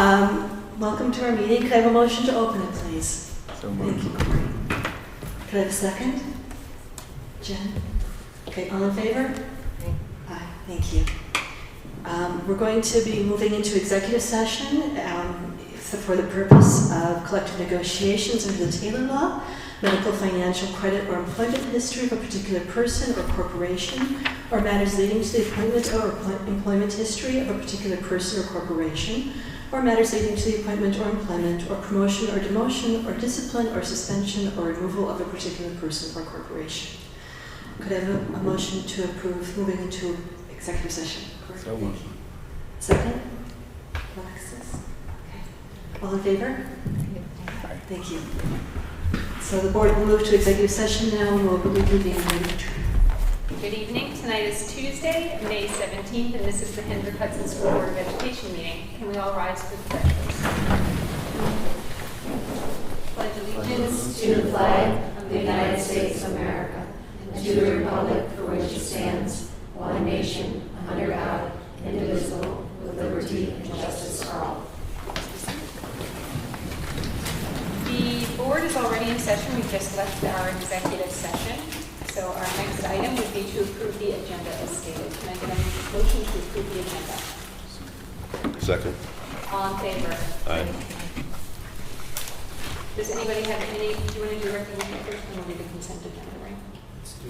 Welcome to our meeting. Could I have a motion to open it, please? So moved. Thank you, Corey. Could I have a second? Jen? Okay, all in favor? Aye, thank you. We're going to be moving into executive session for the purpose of collective negotiations under the Taylor Law, medical, financial, credit, or employment history of a particular person or corporation, or matters leading to the appointment or employment history of a particular person or corporation, or matters leading to the appointment or employment or promotion or demotion or discipline or suspension or removal of a particular person or corporation. Could I have a motion to approve moving into executive session? So moved. Second? Alexis? Okay. All in favor? Thank you. So the board will move to executive session now, and we'll reconvene in a minute. Good evening. Tonight is Tuesday, May 17th, and this is the Hendrick Hudson School Board of Education meeting. Can we all rise for the pledge, please? Pledge allegiance to the flag of the United States of America and to the republic for which it stands, one nation, under God, indivisible, with liberty and justice for all. The board is already in session. We've just left our executive session. So our next item would be to approve the agenda as stated. Can I get a motion to approve the agenda? Second. All in favor? Aye. Does anybody have any, do you want to do recognition first, and we'll do the consent agenda, right? Let's do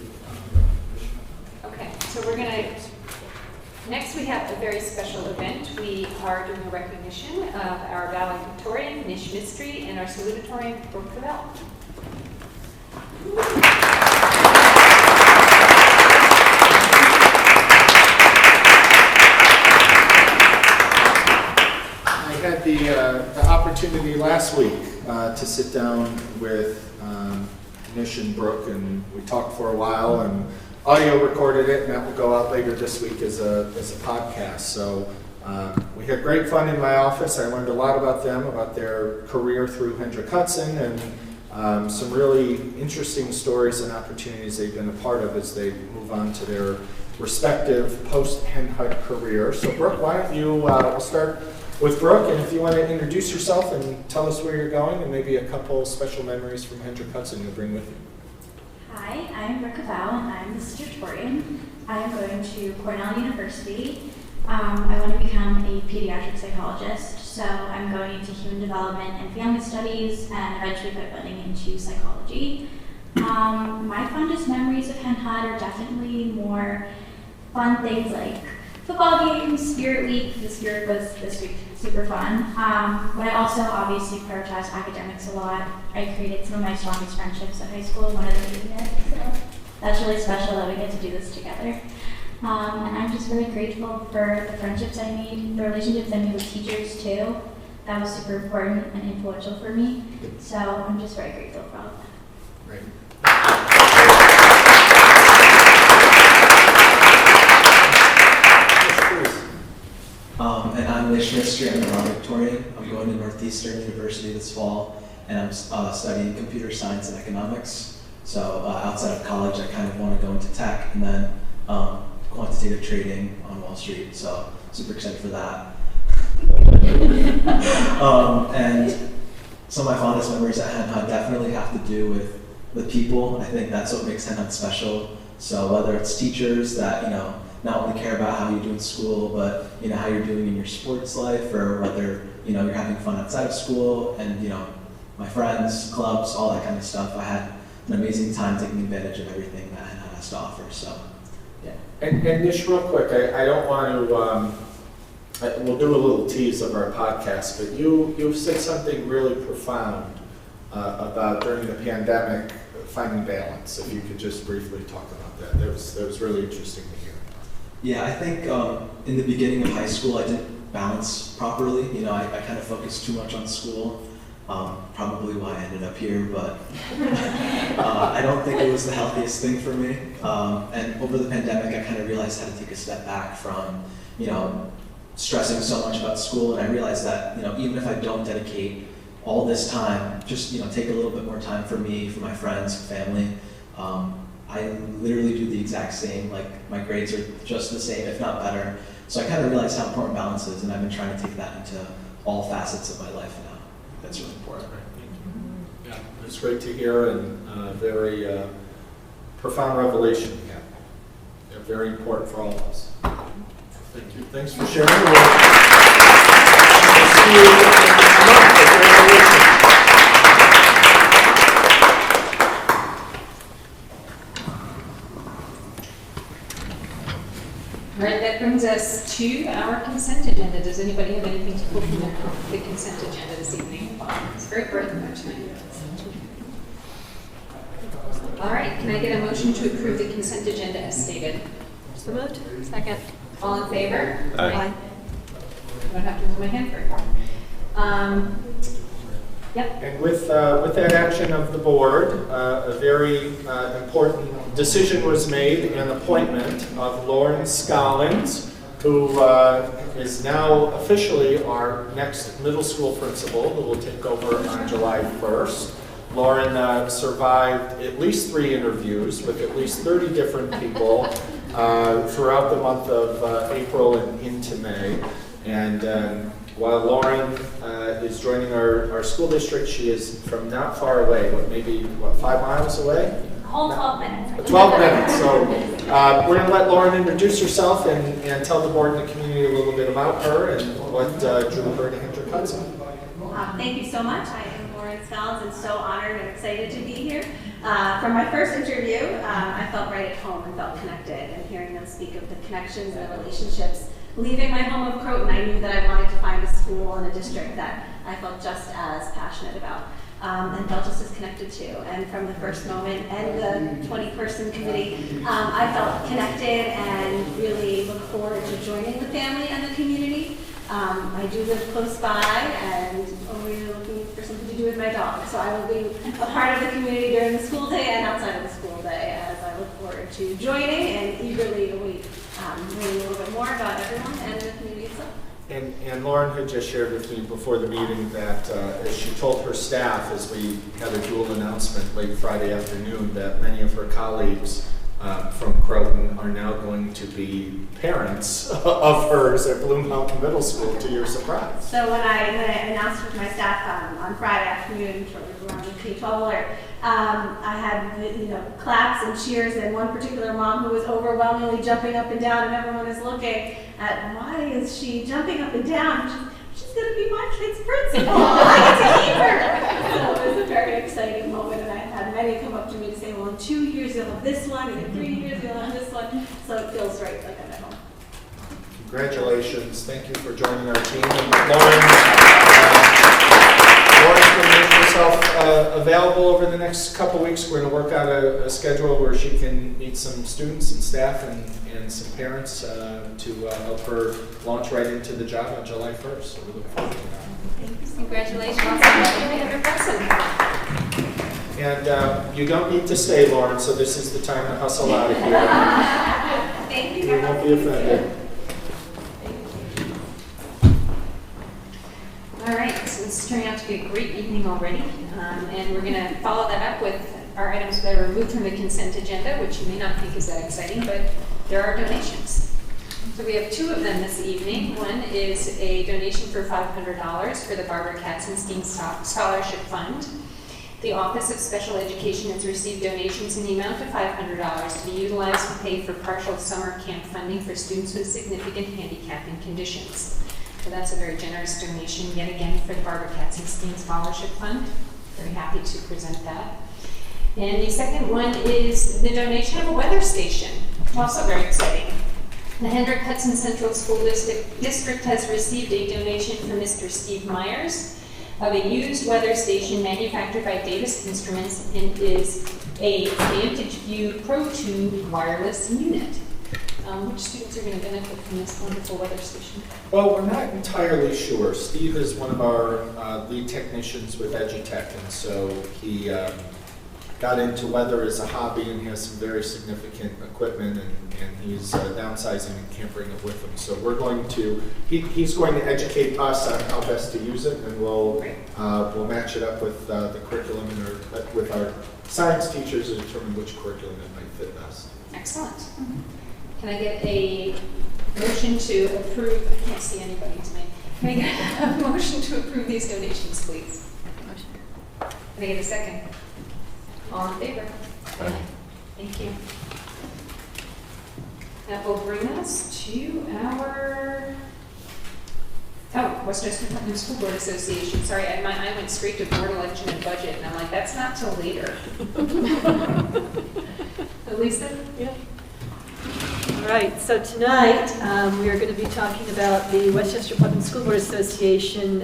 Okay, so we're going to, next we have a very special event. We are doing a recognition of our valedictorian, Nish Mystery, and our salutatorian, Brooke Cavell. I had the opportunity last week to sit down with Nish and Brooke, and we talked for a while, and audio recorded it, and that will go out later this week as a podcast. So we had great fun in my office. I learned a lot about them, about their career through Hendrick Hudson, and some really interesting stories and opportunities they've been a part of as they move on to their respective post-Hen-Hud career. So Brooke, why don't you, we'll start with Brooke, and if you want to introduce yourself and tell us where you're going, and maybe a couple special memories from Hendrick Hudson you'll bring with you. Hi, I'm Brooke Cavell, and I'm the salutatorian. I'm going to Cornell University. I want to become a pediatric psychologist, so I'm going into human development and family studies, and eventually pivoting into psychology. My fondest memories of Hen-Hud are definitely more fun things like football games, Spirit Week. The Spirit was this week super fun. But I also obviously prioritize academics a lot. I created some of my strongest friendships at high school, one of them being Nick, so that's really special that we get to do this together. And I'm just very grateful for the friendships I made, the relationships I made with teachers too. That was super important and influential for me. So I'm just very grateful for all of that. Great. And I'm Nish Mystery. I'm a valedictorian. I'm going to Northeastern University this fall, and I'm studying computer science and economics. So outside of college, I kind of want to go into tech and then quantitative trading on Wall Street. So super excited for that. And some of my fondest memories at Hen-Hud definitely have to do with the people. I think that's what makes Hen-Hud special. So whether it's teachers that, not only care about how you do in school, but how you're doing in your sports life, or whether you're having fun outside of school, and my friends, clubs, all that kind of stuff. I had an amazing time taking advantage of everything that Hen-Hud has to offer. So, yeah. And Nish, real quick, I don't want to. We'll do a little tease of our podcast, but you said something really profound about during the pandemic finding balance. If you could just briefly talk about that, that was really interesting to hear. Yeah, I think in the beginning of high school, I didn't balance properly. I kind of focused too much on school, probably why I ended up here, but I don't think it was the healthiest thing for me. And over the pandemic, I kind of realized how to take a step back from, stressing so much about school. And I realized that, even if I don't dedicate all this time, just, take a little bit more time for me, for my friends, family. I literally do the exact same, like my grades are just the same, if not better. So I kind of realized how important balance is, and I've been trying to take that into all facets of my life now. That's really important. Yeah, it's great to hear, and very profound revelation again. They're very important for all of us. Thank you. Thanks for sharing. We'll see you next month at graduation. All right, that brings us to our consent agenda. Does anybody have anything to pull from the consent agenda this evening? It's very bright tonight. All right, can I get a motion to approve the consent agenda as stated? So moved. Second. All in favor? Aye. I don't have to move my hand very far. Yep. And with that action of the board, a very important decision was made, an appointment of Laurence Scollins, who is now officially our next middle school principal, who will take over on July 1st. Lauren survived at least 3 interviews with at least 30 different people throughout the month of April and into May. And while Lauren is joining our school district, she is from not far away, maybe 5 miles away? Whole 12 minutes. 12 minutes. So we're going to let Lauren introduce herself and tell the board and the community a little bit about her and what drew her to Hendrick Hudson. Thank you so much. I am Laurence Feldman and so honored and excited to be here. From my first interview, I felt right at home and felt connected, and hearing them speak of the connections and the relationships. Leaving my home of Croton, I knew that I wanted to find a school and a district that I felt just as passionate about and felt just as connected to. And from the first moment and the 20-person committee, I felt connected and really look forward to joining the family and the community. I do live close by and always looking for something to do with my dog. So I will be a part of the community during the school day and outside of the school day as I look forward to joining and eagerly await learning a little bit more about everyone and the community itself. And Lauren had just shared with me before the meeting that as she told her staff, as we had a dual announcement late Friday afternoon, that many of her colleagues from Croton are now going to be parents of hers at Bloom Mountain Middle School, to your surprise. So when I announced with my staff on Friday afternoon, around the K-12 alert, I had claps and cheers, and one particular mom who was overwhelmingly jumping up and down, and everyone is looking at why is she jumping up and down? She's going to be my kid's principal. I get to keep her. So it was a very exciting moment, and I had many come up to me and say, well, in 2 years you'll have this one, and in 3 years you'll have this one. So it feels right, like I'm at home. Congratulations. Thank you for joining our team. And Lauren's going to make herself available over the next couple weeks. We're going to work out a schedule where she can meet some students and staff and some parents to help her launch right into the job on July 1st. So we look forward to that. Congratulations on Hendrick Hudson. And you don't need to stay, Lauren, so this is the time to hustle out of here. Thank you. You won't be offended. All right, so this is turning out to be a great evening already, and we're going to follow that up with our items that are removed from the consent agenda, which you may not think is that exciting, but there are donations. So we have 2 of them this evening. One is a donation for $500 for the Barbara Katzenstein Scholarship Fund. The Office of Special Education has received donations in the amount of $500 to be utilized to pay for partial summer camp funding for students with significant handicapping conditions. So that's a very generous donation, yet again, for the Barbara Katzenstein Scholarship Fund. Very happy to present that. And the second one is the donation of a weather station, also very exciting. The Hendrick Hudson Central School District has received a donation from Mr. Steve Myers of a used weather station manufactured by Davis Instruments and is a Vantage View Pro 2 wireless unit. Which students are going to benefit from this wonderful weather station? Well, we're not entirely sure. Steve is one of our lead technicians with Edutech, and so he got into weather as a hobby and has some very significant equipment, and he's downsizing and can't bring it with him. So we're going to, he's going to educate us on how best to use it, and we'll match it up with the curriculum and with our science teachers to determine which curriculum it might fit best. Excellent. Can I get a motion to approve, I can't see anybody tonight, Can I get a motion to approve these donations, please? Motion. Can I get a second? All in favor? Aye. Thank you. That will bring us to our, Westchester Putnam School Board Association. Sorry, I went straight to board election and budget, and I'm like, that's not till later. Lisa? Yeah. All right, so tonight, we are going to be talking about the Westchester Putnam School Board Association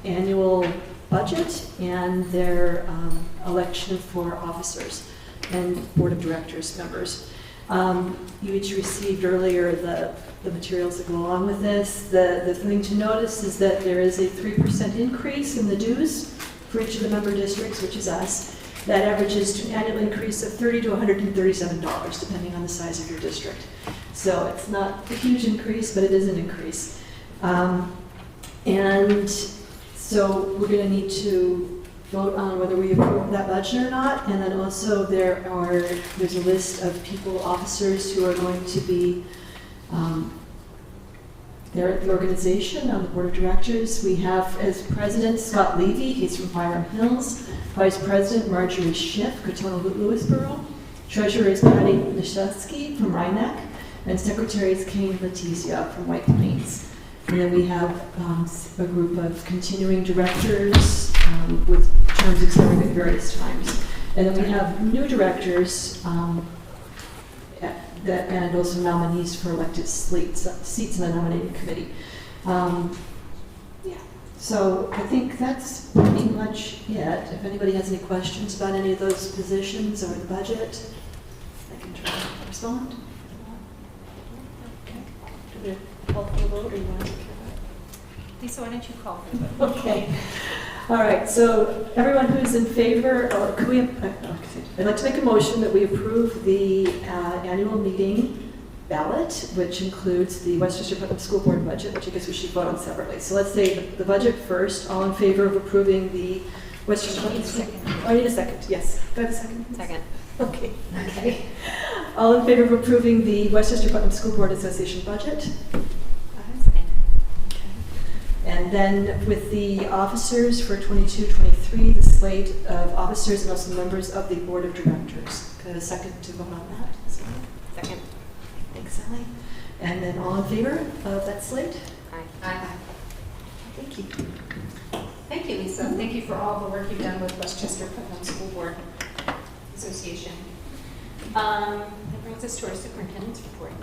annual budget and their election for officers and Board of Directors members. You each received earlier the materials that go along with this. The thing to notice is that there is a 3% increase in the dues for each of the member districts, which is us. That averages to an annual increase of $30 to $137, depending on the size of your district. So it's not a huge increase, but it is an increase. And so we're going to need to vote on whether we approve that budget or not. And then also there's a list of people, officers who are going to be there at the organization on the board of directors. We have as president Scott Levy, he's from Byram Hills. Vice President Marjorie Schiff, Cotonou Lewisboro. Treasurer is Patty Nishevsky from Rhinebeck. And Secretary is Kane Letizia from White Plains. And then we have a group of continuing directors with terms expiring at various times. And then we have new directors and also nominees for elected seats in the nominating committee. So I think that's pretty much it. If anybody has any questions about any of those positions or the budget, I can try to respond. Okay. Do we call for the vote, or you want to take care of it? Lisa, why don't you call for the vote? Okay. All right. So everyone who's in favor, or could we? I'd like to make a motion that we approve the annual meeting ballot, which includes the Westchester Putnam School Board budget, which I guess we should vote on separately. So let's say the budget first. All in favor of approving the Westchester Putnam School? Oh, I need a second. Yes. Do I have a second? Second. Okay. Okay. All in favor of approving the Westchester Putnam School Board Association budget? And then with the officers for 22-23, the slate of officers and also members of the Board of Directors. Could I have a second to vote on that? Second. Thanks, Sally. And then all in favor of that slate? Aye. Thank you. Thank you, Lisa. Thank you for all the work you've done with Westchester Putnam School Board Association. That brings us to our superintendent's report.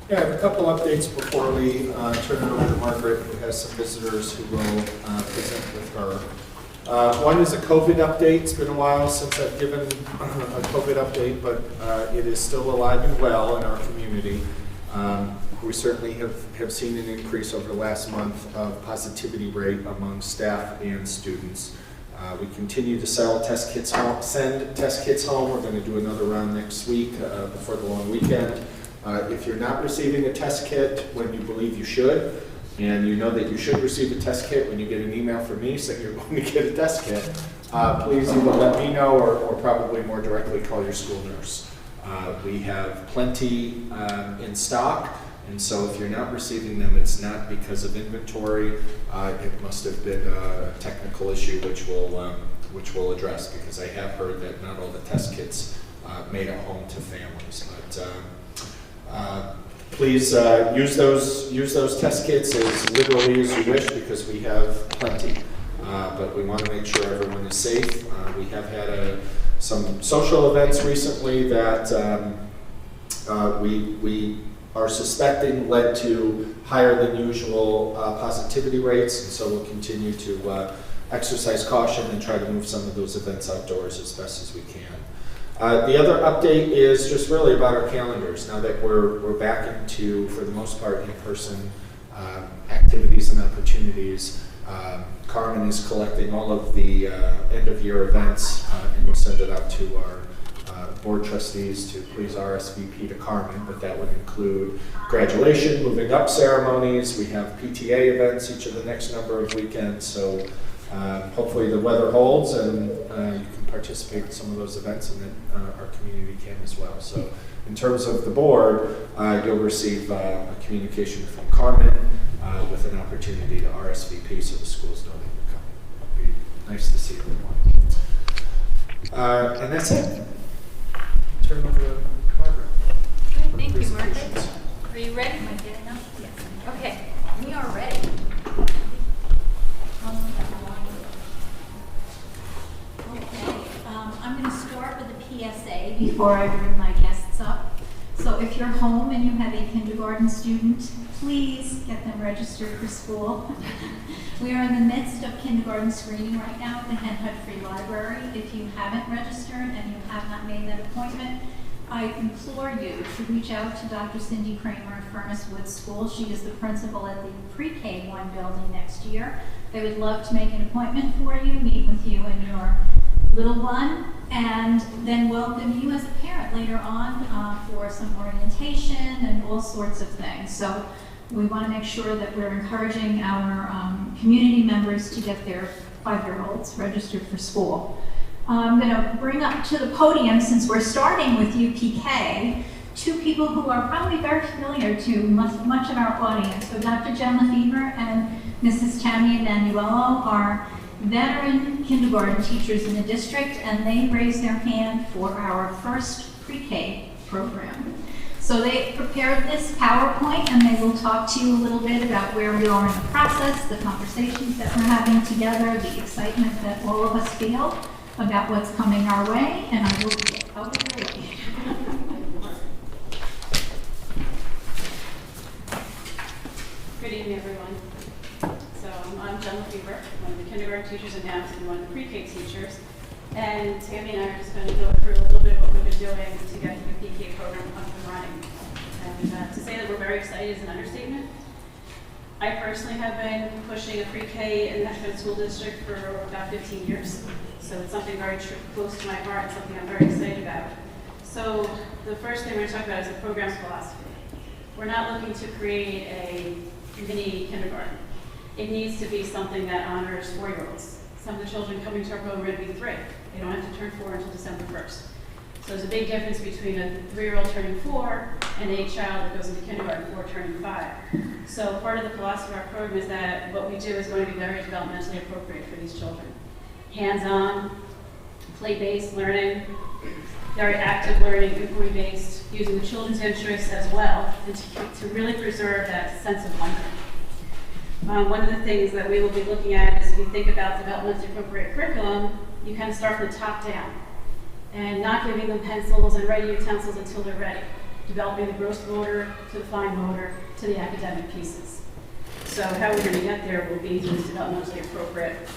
Yeah, I have a couple updates before we turn it over to Margaret, who has some visitors who will present with her. One is a COVID update. It's been a while since I've given a COVID update, but it is still alive and well in our community. We certainly have seen an increase over the last month of positivity rate among staff and students. We continue to send test kits home. We're going to do another round next week before the long weekend. If you're not receiving a test kit when you believe you should, and you know that you should receive a test kit when you get an email from me saying you're going to get a test kit, please either let me know or probably more directly call your school nurse. We have plenty in stock, and so if you're not receiving them, it's not because of inventory. It must have been a technical issue which we'll address, because I have heard that not all the test kits made it home to families. But please use those test kits as liberally as you wish, because we have plenty. But we want to make sure everyone is safe. We have had some social events recently that we are suspecting led to higher than usual positivity rates, and so we'll continue to exercise caution and try to move some of those events outdoors as best as we can. The other update is just really about our calendars. Now that we're back into, for the most part, in-person activities and opportunities, Carmen is collecting all of the end-of-year events, and we'll send it out to our board trustees to please RSVP to Carmen, but that would include graduation, moving up ceremonies. We have PTA events each of the next number of weekends, so hopefully the weather holds and you can participate in some of those events, and that our community can as well. So in terms of the board, you'll receive a communication from Carmen with an opportunity to RSVP so the schools know that you're coming. It'd be nice to see everyone. And that's it. Turn it over to Margaret. Good, thank you, Margaret. Presentations. Are you ready? Am I getting up? Yes. Okay, we are ready. Okay, I'm going to start with a PSA before I bring my guests up. So if you're home and you have a kindergarten student, please get them registered for school. We are in the midst of kindergarten screening right now at the Hen Hut Free Library. If you haven't registered and you have not made that appointment, I implore you to reach out to Dr. Cindy Kramer at Furnace Woods School. She is the principal at the Pre-K 1 building next year. They would love to make an appointment for you, meet with you and your little one, and then welcome you as a parent later on for some orientation and all sorts of things. So we want to make sure that we're encouraging our community members to get their 5-year-olds registered for school. I'm going to bring up to the podium, since we're starting with UPK, 2 people who are probably very familiar to much of our audience. So Dr. Jen Lefevre and Mrs. Tammy Emanuello are veteran kindergarten teachers in the district, and they raised their hand for our first pre-K program. So they prepared this PowerPoint, and they will talk to you a little bit about where we are in the process, the conversations that we're having together, the excitement that all of us feel about what's coming our way, and I will get out of your way. Good evening, everyone. So I'm Jen Lefevre, one of the kindergarten teachers and now one of the pre-K teachers. And Tammy and I are just going to go through a little bit of what we've been doing to get the PK program up and running. And to say that we're very excited is an understatement. I personally have been pushing a pre-K in the Ashland School District for about 15 years. So it's something very close to my heart, and something I'm very excited about. So the first thing we're going to talk about is the program's philosophy. We're not looking to create a mini kindergarten. It needs to be something that honors 4-year-olds. Some of the children coming to our program are going to be 3. They don't have to turn 4 until December 1st. So there's a big difference between a 3-year-old turning 4 and a child that goes into kindergarten 4 turning 5. So part of the philosophy of our program is that what we do is going to be very developmentally appropriate for these children. Hands-on, play-based learning, very active learning, inquiry-based, using the children's interests as well, and to really preserve that sense of wonder. One of the things that we will be looking at is, if you think about developmentally appropriate curriculum, you kind of start from the top down, and not giving them pencils and writing utensils until they're ready, developing the gross motor to the fine motor to the academic pieces. So how we're going to get there will be through developmentally appropriate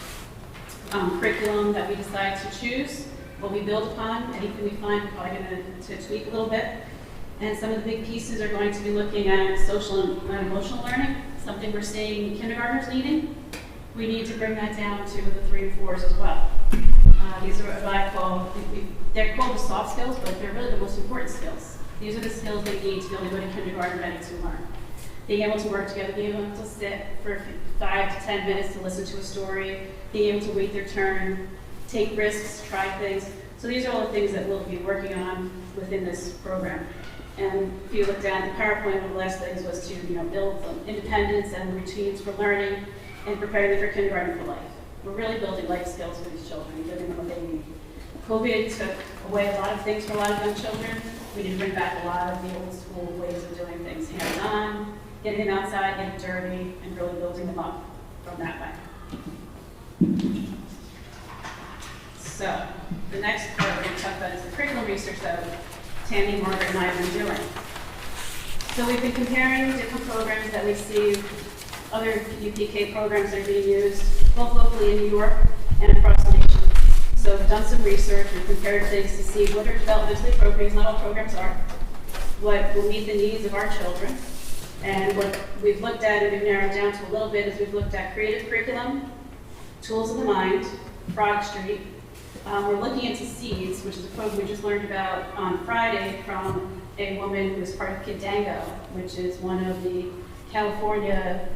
curriculum that we decide to choose, what we build upon. Anything we find, we're probably going to tweak a little bit. And some of the big pieces are going to be looking at social and emotional learning, something we're seeing kindergartners needing. We need to bring that down to the 3 and 4s as well. These are what I call, they're called the soft skills, but they're really the most important skills. These are the skills they need to be able to go to kindergarten ready to learn. Being able to work together, being able to sit for 5 to 10 minutes to listen to a story, being able to wait their turn, take risks, try things. So these are all the things that we'll be working on within this program. And if you look down at the PowerPoint, one of the last things was to build independence and routines for learning and preparing them for kindergarten for life. We're really building life skills for these children, giving them what they need. COVID took away a lot of things for a lot of young children. We need to bring back a lot of the old school ways of doing things, hands-on, getting them outside, getting dirty, and really building them up from that way. So the next part we're going to talk about is the curriculum research that Tammy, Margaret, and I have been doing. So we've been comparing different programs that we see, other UPK programs that are being used, both locally in New York and across the nation. So we've done some research and compared things to see what are developmentally appropriate, not all programs are, what will meet the needs of our children. And what we've looked at, and we've narrowed down to a little bit, is we've looked at creative curriculum, tools of the mind, Frog Street. We're looking into Seeds, which is a program we just learned about on Friday from a woman who is part of Kidango, which is one of the California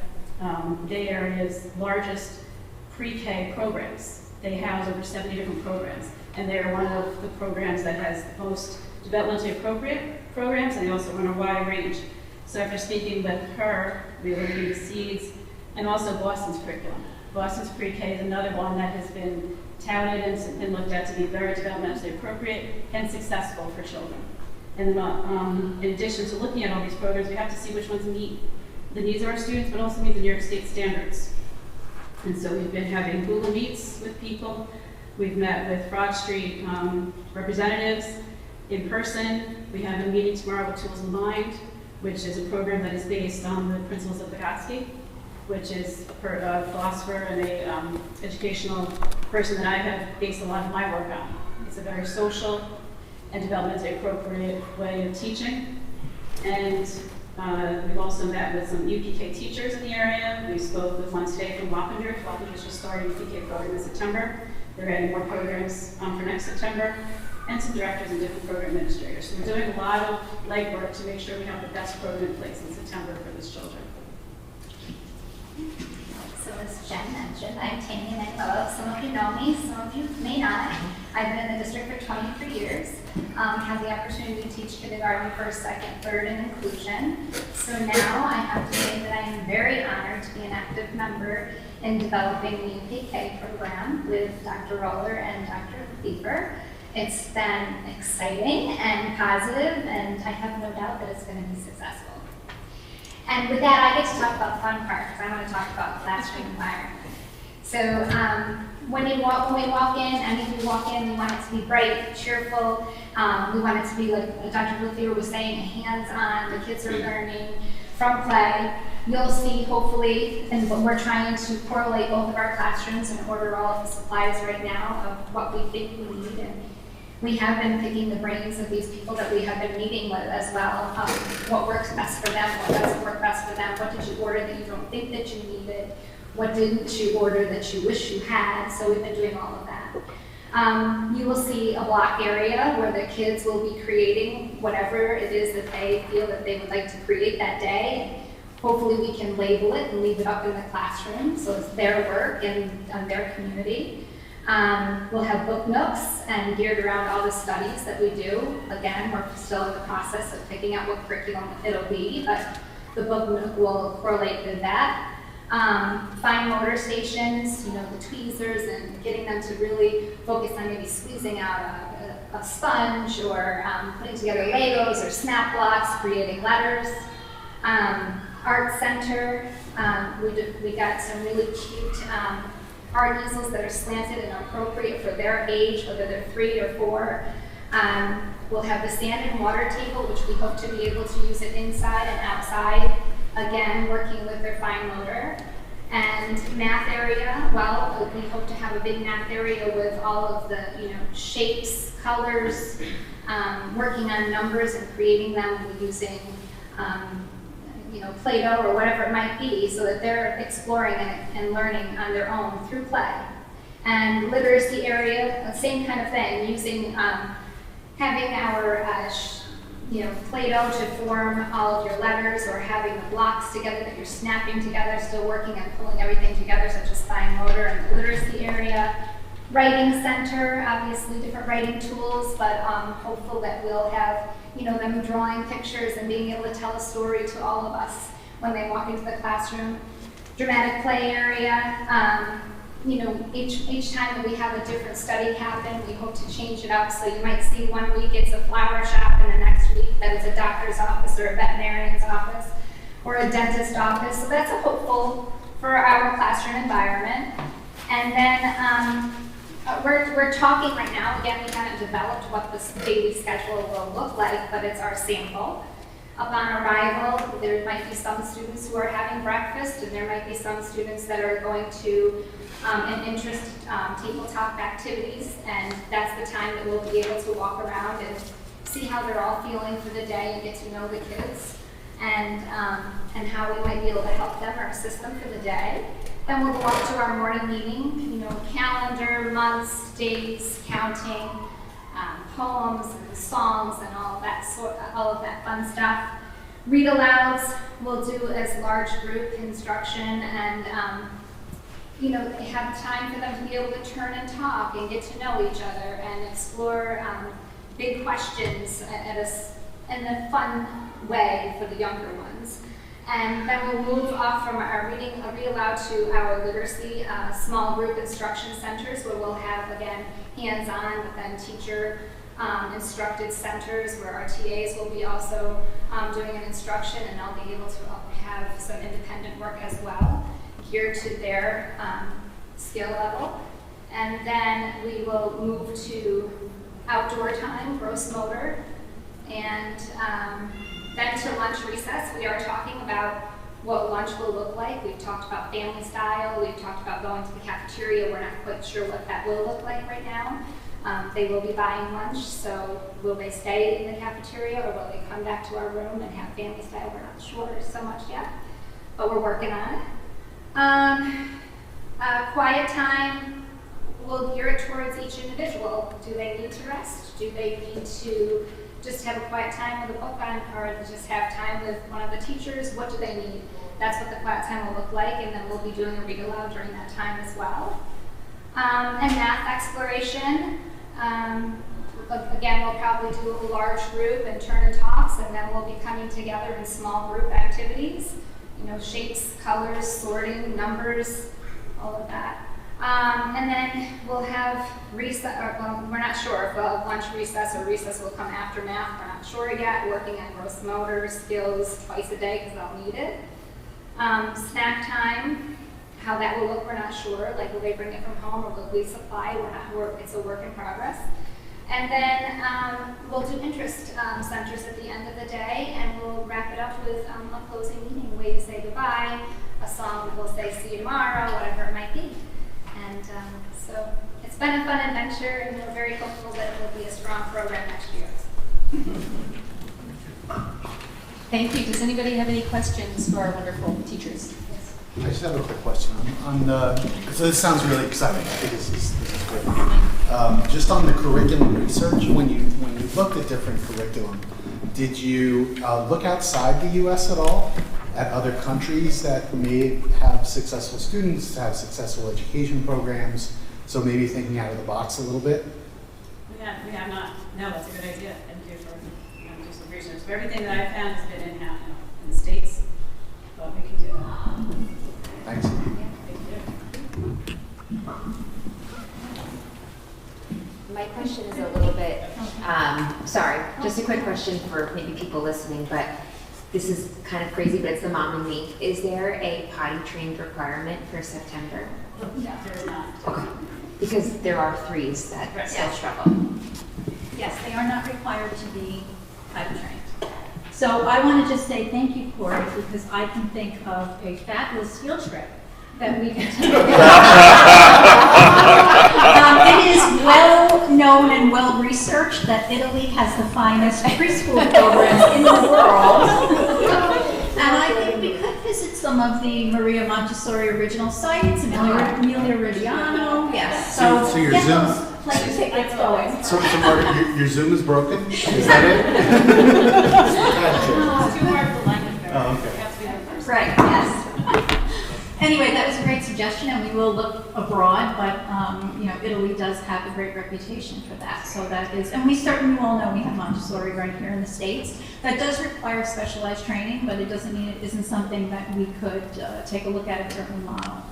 Bay Area's largest pre-K programs. They house over 70 different programs, and they are one of the programs that has the most developmentally appropriate programs, and they also run a wide range. So after speaking with her, we were looking at seeds and also Boston's curriculum. Boston's pre-K is another one that has been touted and been looked at to be very developmentally appropriate and successful for children. And then in addition to looking at all these programs, we have to see which ones meet the needs of our students, but also meet the New York State standards. And so we've been having Google Meets with people. We've met with Broad Street representatives in person. We have a meeting tomorrow with Tools in Mind, which is a program that is based on the principles of Vygotsky, which is a philosopher and a educational person that I have based a lot of my work on. It's a very social and developmentally appropriate way of teaching. And we've also met with some UPK teachers in the area. We spoke with one today from Wappinger. Wappinger's just started a UPK program in September. They're adding more programs for next September, and some directors and different program administrators. So we're doing a lot of legwork to make sure we have the best program in place in September for these children. So as Jen mentioned, I'm Tammy Emanuela. Some of you know me, some of you may not. I've been in the district for 23 years. Had the opportunity to teach kindergarten, first, second, third, and inclusion. So now I have to say that I am very honored to be an active member in developing the UPK program with Dr. Roller and Dr. Beaver. It's been exciting and positive, and I have no doubt that it's going to be successful. And with that, I get to talk about the fun part, because I want to talk about classroom environment. So when we walk in, we walk in, we want it to be bright, cheerful. We want it to be, like Dr. Wilfier was saying, hands-on. The kids are learning from play. You'll see, hopefully, and we're trying to correlate both of our classrooms and order all of the supplies right now of what we think we need. And we have been picking the brains of these people that we have been meeting with as well. What works best for them, what doesn't work best for them, what did you order that you don't think that you needed, what didn't you order that you wish you had. So we've been doing all of that. You will see a block area where the kids will be creating whatever it is that they feel that they would like to create that day. Hopefully we can label it and leave it up in the classroom so it's their work and their community. We'll have book nooks and geared around all the studies that we do. Again, we're still in the process of picking out what curriculum it'll be, but the book nook will correlate with that. Fine motor stations, the tweezers, and getting them to really focus on maybe squeezing out a sponge or putting together Legos or snap blocks, creating letters. Art center, we got some really cute art easels that are slanted and appropriate for their age, whether they're 3 or 4. We'll have the sand and water table, which we hope to be able to use it inside and outside, again, working with their fine motor. And math area, well, we hope to have a big math area with all of the, shapes, colors, working on numbers and creating them using Play-Doh or whatever it might be, so that they're exploring and learning on their own through play. And literacy area, same kind of thing, using, having our, Play-Doh to form all of your letters, or having the blocks together that you're snapping together, still working on pulling everything together, such as fine motor and the literacy area. Writing center, obviously different writing tools, but hopeful that we'll have them drawing pictures and being able to tell a story to all of us when they walk into the classroom. Dramatic play area, each time that we have a different study happen, we hope to change it up. So you might see one week it's a flower shop, and the next week that it's a doctor's office or a veterinarian's office or a dentist office. So that's a hopeful for our classroom environment. And then we're talking right now, again, we haven't developed what this daily schedule will look like, but it's our sample. Upon arrival, there might be some students who are having breakfast, and there might be some students that are going to an interest tabletop activities, and that's the time that we'll be able to walk around and see how they're all feeling for the day and get to know the kids, and how we might be able to help them or assist them for the day. Then we'll go up to our morning meeting, calendar, months, dates, counting, poems and songs and all of that fun stuff. Read alouds we'll do as large group instruction, and have time for them to be able to turn and talk and get to know each other and explore big questions at in a fun way for the younger ones. And then we'll move up from our reading read-aloud to our literacy small group instruction centers, where we'll have, again, hands-on, but then teacher instructed centers where our TAs will be also doing an instruction, and they'll be able to have some independent work as well, geared to their skill level. And then we will move to outdoor time, gross motor, and then to lunch recess. We are talking about what lunch will look like. We've talked about family style. We've talked about going to the cafeteria. We're not quite sure what that will look like right now. They will be buying lunch, so will they stay in the cafeteria or will they come back to our room and have family style? We're not sure so much yet, but we're working on it. Quiet time, we'll gear it towards each individual. Do they need to rest? Do they need to just have a quiet time with a book on, or just have time with one of the teachers? What do they need? That's what the quiet time will look like, and then we'll be doing a read aloud during that time as well. And math exploration. Again, we'll probably do a large group and turn and talks, and then we'll be coming together in small group activities. You know, shapes, colors, sorting, numbers, all of that. And then we'll have recess, we're not sure if lunch recess or recess will come after math. We're not sure yet. Working on gross motor skills twice a day because I'll need it. Snack time, how that will look, we're not sure. Like, will they bring it from home or will we supply? It's a work in progress. And then we'll do interest centers at the end of the day, and we'll wrap it up with a closing meeting, a way to say goodbye, a song that will say see you tomorrow, whatever it might be. And so it's been a fun adventure, and we're very hopeful that it will be a strong program next year. Thank you. Does anybody have any questions for our wonderful teachers? Yes. I just have a quick question. So this sounds really exciting. I think this is great. Just on the curriculum research, when you looked at different curriculum, did you look outside the U.S. at all, at other countries that may have successful students, have successful education programs? So maybe thinking out of the box a little bit. We have not. No, that's a good idea. Thank you for doing some research. So everything that I've found has been in-house in the States, but we can do that. Thanks. My question is a little bit, sorry, just a quick question for maybe people listening, but this is kind of crazy, but it's the mom and me. Is there a potty trained requirement for September? No, there is not. Okay. Because there are threes that still struggle. Yes, they are not required to be potty trained. So I want to just say thank you, Corey, because I can think of a fabulous field trip that we can take. It is well known and well researched that Italy has the finest preschool programs in the world. And I think we could visit some of the Maria Montessori original sites, Amelia Reggiano. Yes. So your get Zoom- those plane tickets going. So Margaret, your Zoom is broken? Is that it? It's too hard for language barriers. Oh, okay. You have to be there first. Right, yes. Anyway, that was a great suggestion, and we will look abroad, but, Italy does have a great reputation for that. So that is, and we certainly all know we have Montessori right here in the States. That does require specialized training, but it doesn't mean it isn't something that we could take a look at and certainly model.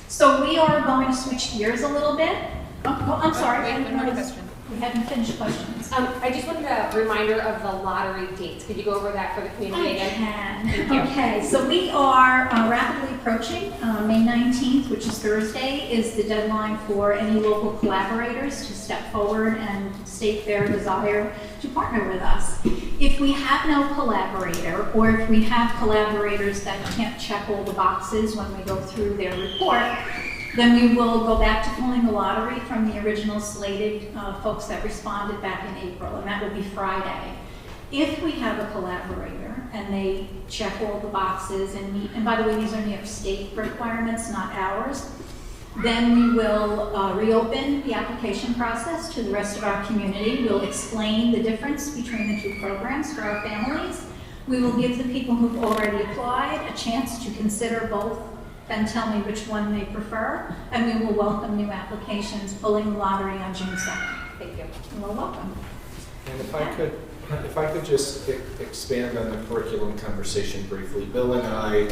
So we are going to switch gears a little bit. Oh, I'm sorry. Wait, one more question. We hadn't finished questions. I just wanted a reminder of the lottery dates. Could you go over that for the community again? Thank you. Okay, so we are rapidly approaching May 19th, which is Thursday, is the deadline for any local collaborators to step forward and state their desire to partner with us. If we have no collaborator, or if we have collaborators that can't check all the boxes when we go through their report, then we will go back to pulling the lottery from the original slated folks that responded back in April, and that will be Friday. If we have a collaborator and they check all the boxes and meet, and by the way, these are New York State requirements, not ours, then we will reopen the application process to the rest of our community. We'll explain the difference between the two programs for our families. We will give the people who've already applied a chance to consider both and tell me which one they prefer, and we will welcome new applications, pulling the lottery on June 2nd. Thank you. You're welcome. And if I could If I could just expand on the curriculum conversation briefly. Bill and I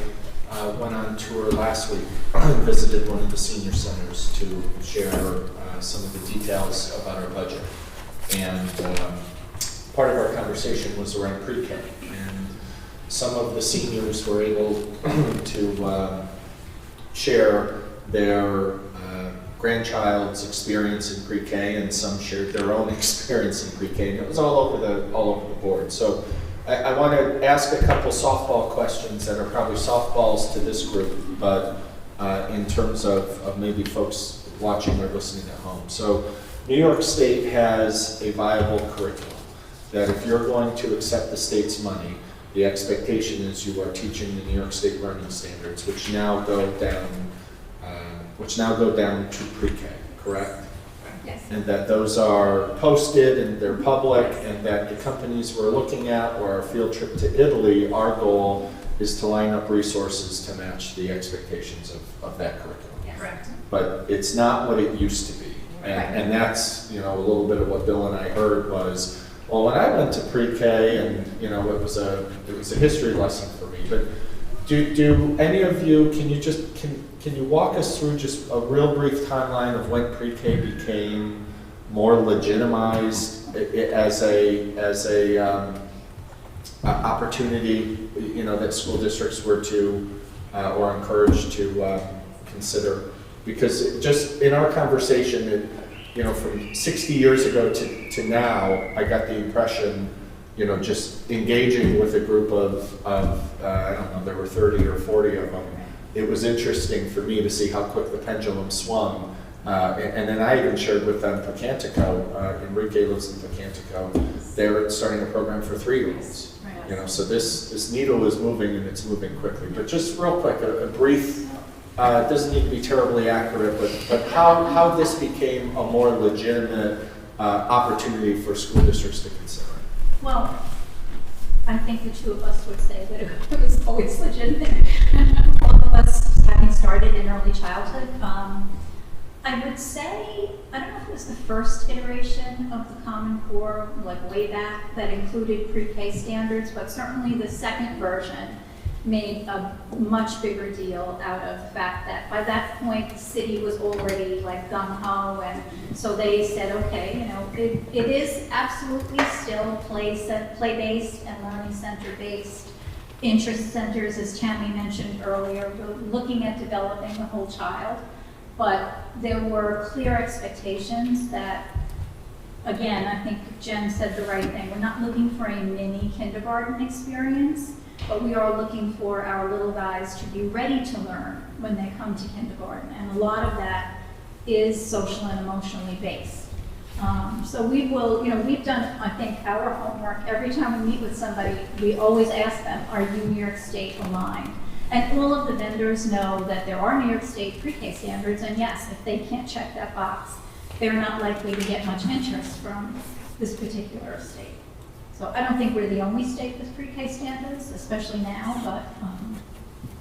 went on tour last week and visited one of the senior centers to share some of the details about our budget. And part of our conversation was around pre-K. And some of the seniors were able to share their grandchild's experience in pre-K, and some shared their own experience in pre-K, and it was all over the board. So I want to ask a couple softball questions that are probably softballs to this group, but in terms of maybe folks watching or listening at home. So New York State has a viable curriculum that if you're going to accept the state's money, the expectation is you are teaching the New York State learning standards, which now go down to pre-K, correct? Yes. And that those are posted and they're public, and that the companies we're looking at, or our field trip to Italy, our goal is to line up resources to match the expectations of that curriculum. Yes. Correct. But it's not what it used to be. And that's, a little bit of what Bill and I heard was, well, when I went to pre-K, and it was a history lesson for me. But do any of you, can you walk us through just a real brief timeline of when pre-K became more legitimized as a opportunity, that school districts were to or encouraged to consider? Because just in our conversation, from 60 years ago to now, I got the impression, just engaging with a group of I don't know, there were 30 or 40 of them. It was interesting for me to see how quick the pendulum swung. And then I even shared with them Pocantico. Enrique lives in Pocantico. They were starting a program for 3-year-olds. So this needle is moving, and it's moving quickly. But just real quick, a brief, it doesn't need to be terribly accurate, but how this became a more legitimate opportunity for school districts to consider. Well, I think the two of us would say that it was always legitimate. All of us having started in early childhood. I would say, I don't know if it was the first iteration of the Common Core, like way back, that included pre-K standards, but certainly the second version made a much bigger deal out of the fact that by that point the city was already like gung-ho, and so they said, okay, it is absolutely still play-based and learning center-based. Interest centers, as Tammy mentioned earlier, we're looking at developing the whole child, but there were clear expectations that, again, I think Jen said the right thing, we're not looking for a mini kindergarten experience, but we are looking for our little guys to be ready to learn when they come to kindergarten. And a lot of that is social and emotionally based. So we will, we've done, I think, our homework. Every time we meet with somebody, we always ask them, are you New York State aligned? And all of the vendors know that there are New York State pre-K standards, and yes, if they can't check that box, they're not likely to get much interest from this particular state. So I don't think we're the only state with pre-K standards, especially now, but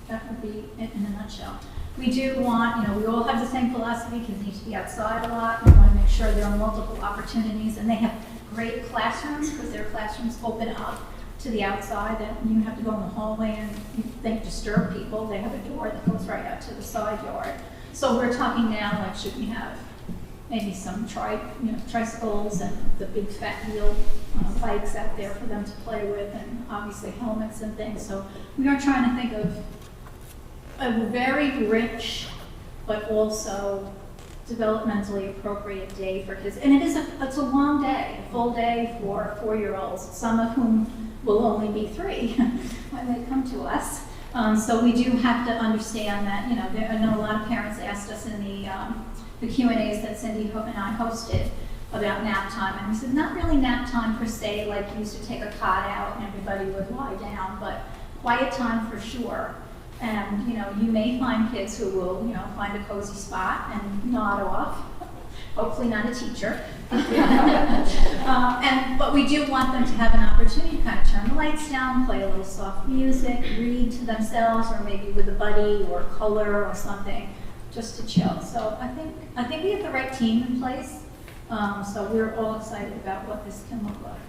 that would be it in a nutshell. We do want, we all have the same philosophy, kids need to be outside a lot. We want to make sure there are multiple opportunities, and they have great classrooms because their classrooms open up to the outside, and you have to go in the hallway and you think disturb people. They have a door that goes right out to the side yard. So we're talking now, like, should we have maybe some tricycles and the big fat wheel bikes out there for them to play with, and obviously helmets and things. So we are trying to think of a very rich, but also developmentally appropriate day for kids. And it's a long day, a full day for 4-year-olds, some of whom will only be 3 when they come to us. So we do have to understand that, I know a lot of parents asked us in the Q&As that Cindy and I hosted about nap time, and we said not really nap time per se, like you used to take a cot out and everybody would lie down, but quiet time for sure. And you may find kids who will find a cozy spot and nod off. Hopefully not a teacher. But we do want them to have an opportunity to kind of turn the lights down, play a little soft music, read to themselves, or maybe with a buddy or color or something, just to chill. So I think we have the right team in place. So we're all excited about what this can look like.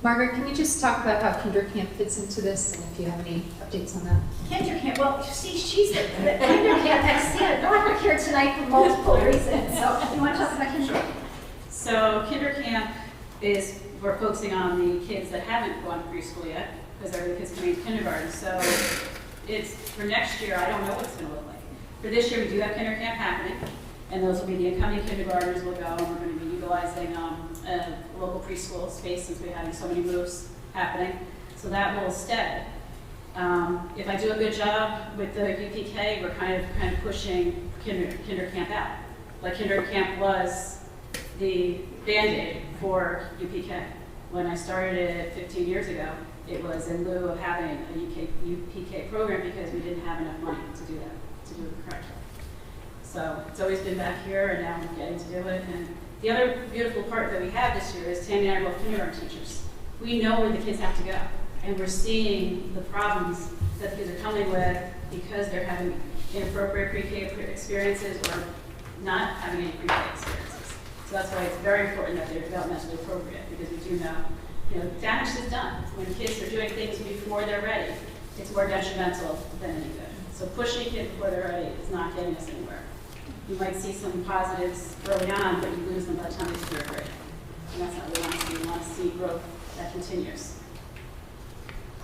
Margaret, can we just talk about how Kinder Camp fits into this, and if you have any updates on that? Kinder Camp, well, you see, she's the Kinder Camp expert. No, I'm here tonight for multiple reasons. So, you want to talk about Kinder Camp? So Kinder Camp is, we're focusing on the kids that haven't gone to preschool yet, because they're the kids coming to kindergarten. So it's, for next year, I don't know what it's going to look like. For this year, we do have Kinder Camp happening, and those will be the incoming kindergartners will go, and we're going to be utilizing a local preschool space since we're having so many moves happening. So that will stay. If I do a good job with the UPK, we're kind of pushing Kinder Camp out. Like Kinder Camp was the Band-Aid for UPK. When I started it 15 years ago, it was in lieu of having a UPK program because we didn't have enough money to do that, to do it correctly. So it's always been back here, and now I'm getting to do it. And the other beautiful part that we have this year is Tammy and I are both kindergarten teachers. We know where the kids have to go, and we're seeing the problems that the kids are coming with because they're having inappropriate pre-K experiences or not having any pre-K experiences. So that's why it's very important that they're developmentally appropriate, because we do know, damage is done. When kids are doing things before they're ready, it's more detrimental than any good. So pushing kids before they're ready is not getting us anywhere. You might see some positives early on, but you lose them by the time they get to third grade. And that's not what we want to see. We want to see growth that continues.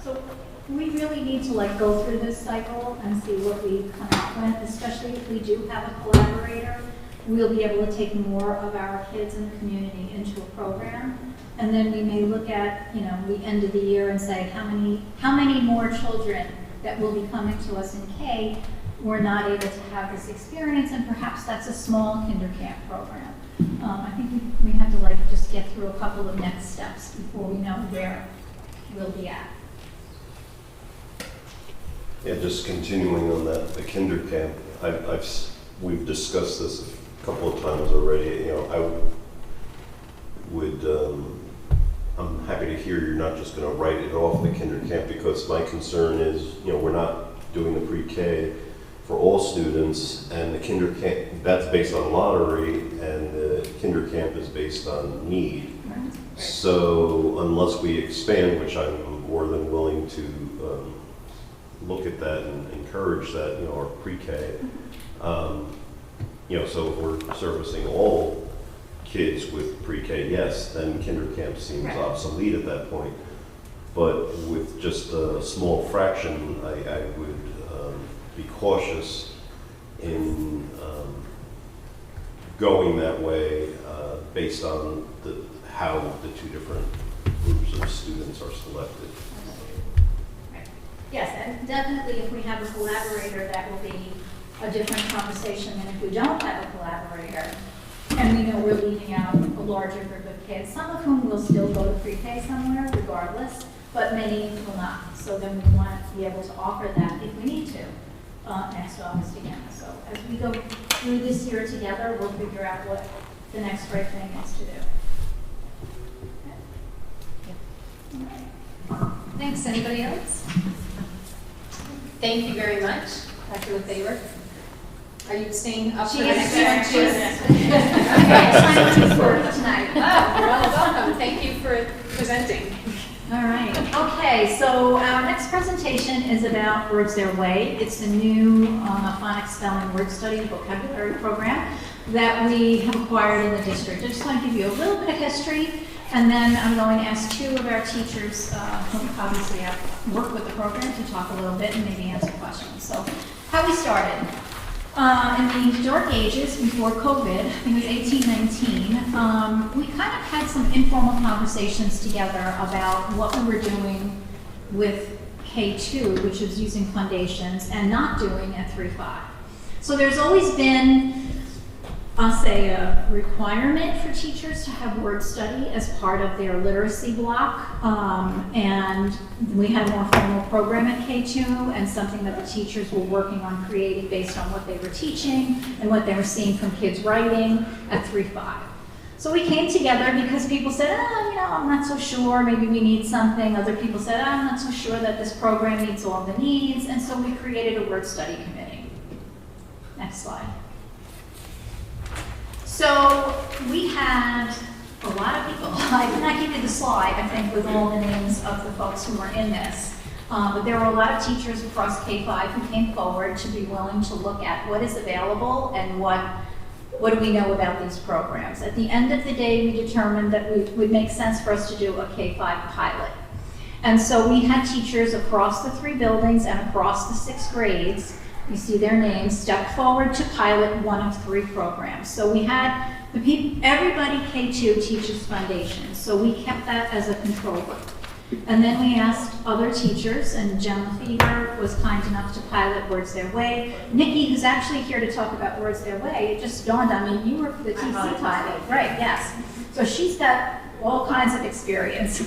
So we really need to go through this cycle and see what we come up with, especially if we do have a collaborator. We'll be able to take more of our kids in the community into a program. And then we may look at, the end of the year and say, how many more children that will be coming to us in K were not able to have this experience, and perhaps that's a small Kinder Camp program. I think we have to just get through a couple of next steps before we know where we'll be at. Yeah, just continuing on that, the Kinder Camp, we've discussed this a couple of times already. I'm happy to hear you're not just going to write it off, the Kinder Camp, because my concern is, we're not doing the pre-K for all students, and the Kinder Camp, that's based on lottery, and the Kinder Camp is based on need. So unless we expand, which I'm more than willing to look at that and encourage that, our pre-K, so if we're servicing all kids with pre-K, yes, then Kinder Camp seems obsolete at that point. But with just a small fraction, I would be cautious in going that way based on how the two different groups of students are selected. Yes, and definitely if we have a collaborator, that will be a different conversation than if we don't have a collaborator. And we know we're leaving out a larger group of kids, some of whom will still go to pre-K somewhere regardless, but many will not. So then we want to be able to offer that if we need to next August again. So as we go through this year together, we'll figure out what the next right thing is to do. Okay. All right. Thanks. Anybody else? Thank you very much, Dr. LaFavor. Are you staying up for the next one too? Tonight. Oh, well, welcome. Thank you for presenting. All right. Okay, so our next presentation is about Words Their Way. It's a new phonics spelling word study vocabulary program that we have acquired in the district. I just want to give you a little bit of history, and then I'm going to ask two of our teachers who obviously have worked with the program to talk a little bit and maybe answer questions. So how we started. In the dark ages before COVID, I think it was 1819, we kind of had some informal conversations together about what we were doing with K2, which is using foundations, and not doing at 3-5. So there's always been, I'll say, a requirement for teachers to have word study as part of their literacy block, and we had a more formal program at K2 and something that the teachers were working on creating based on what they were teaching and what they were seeing from kids writing at 3-5. So we came together because people said, I'm not so sure, maybe we need something. Other people said, I'm not so sure that this program meets all the needs, and so we created a word study committee. Next slide. So we had a a lot of people. I cannot give you the slide, I think, with all the names of the folks who were in this. But there were a lot of teachers across K-5 who came forward to be willing to look at what is available and what do we know about these programs. At the end of the day, we determined that it would make sense for us to do a K-5 pilot. And so we had teachers across the 3 buildings and across the 6 grades, you see their names, step forward to pilot one of 3 programs. So we had everybody K2 teaches foundation, so we kept that as a control group. And then we asked other teachers, and Jen Lefevre was kind enough to pilot Words Their Way. Nikki, who's actually here to talk about Words Their Way, it just dawned on me, you were the TC pilot, right, yes. So she's got all kinds of experience.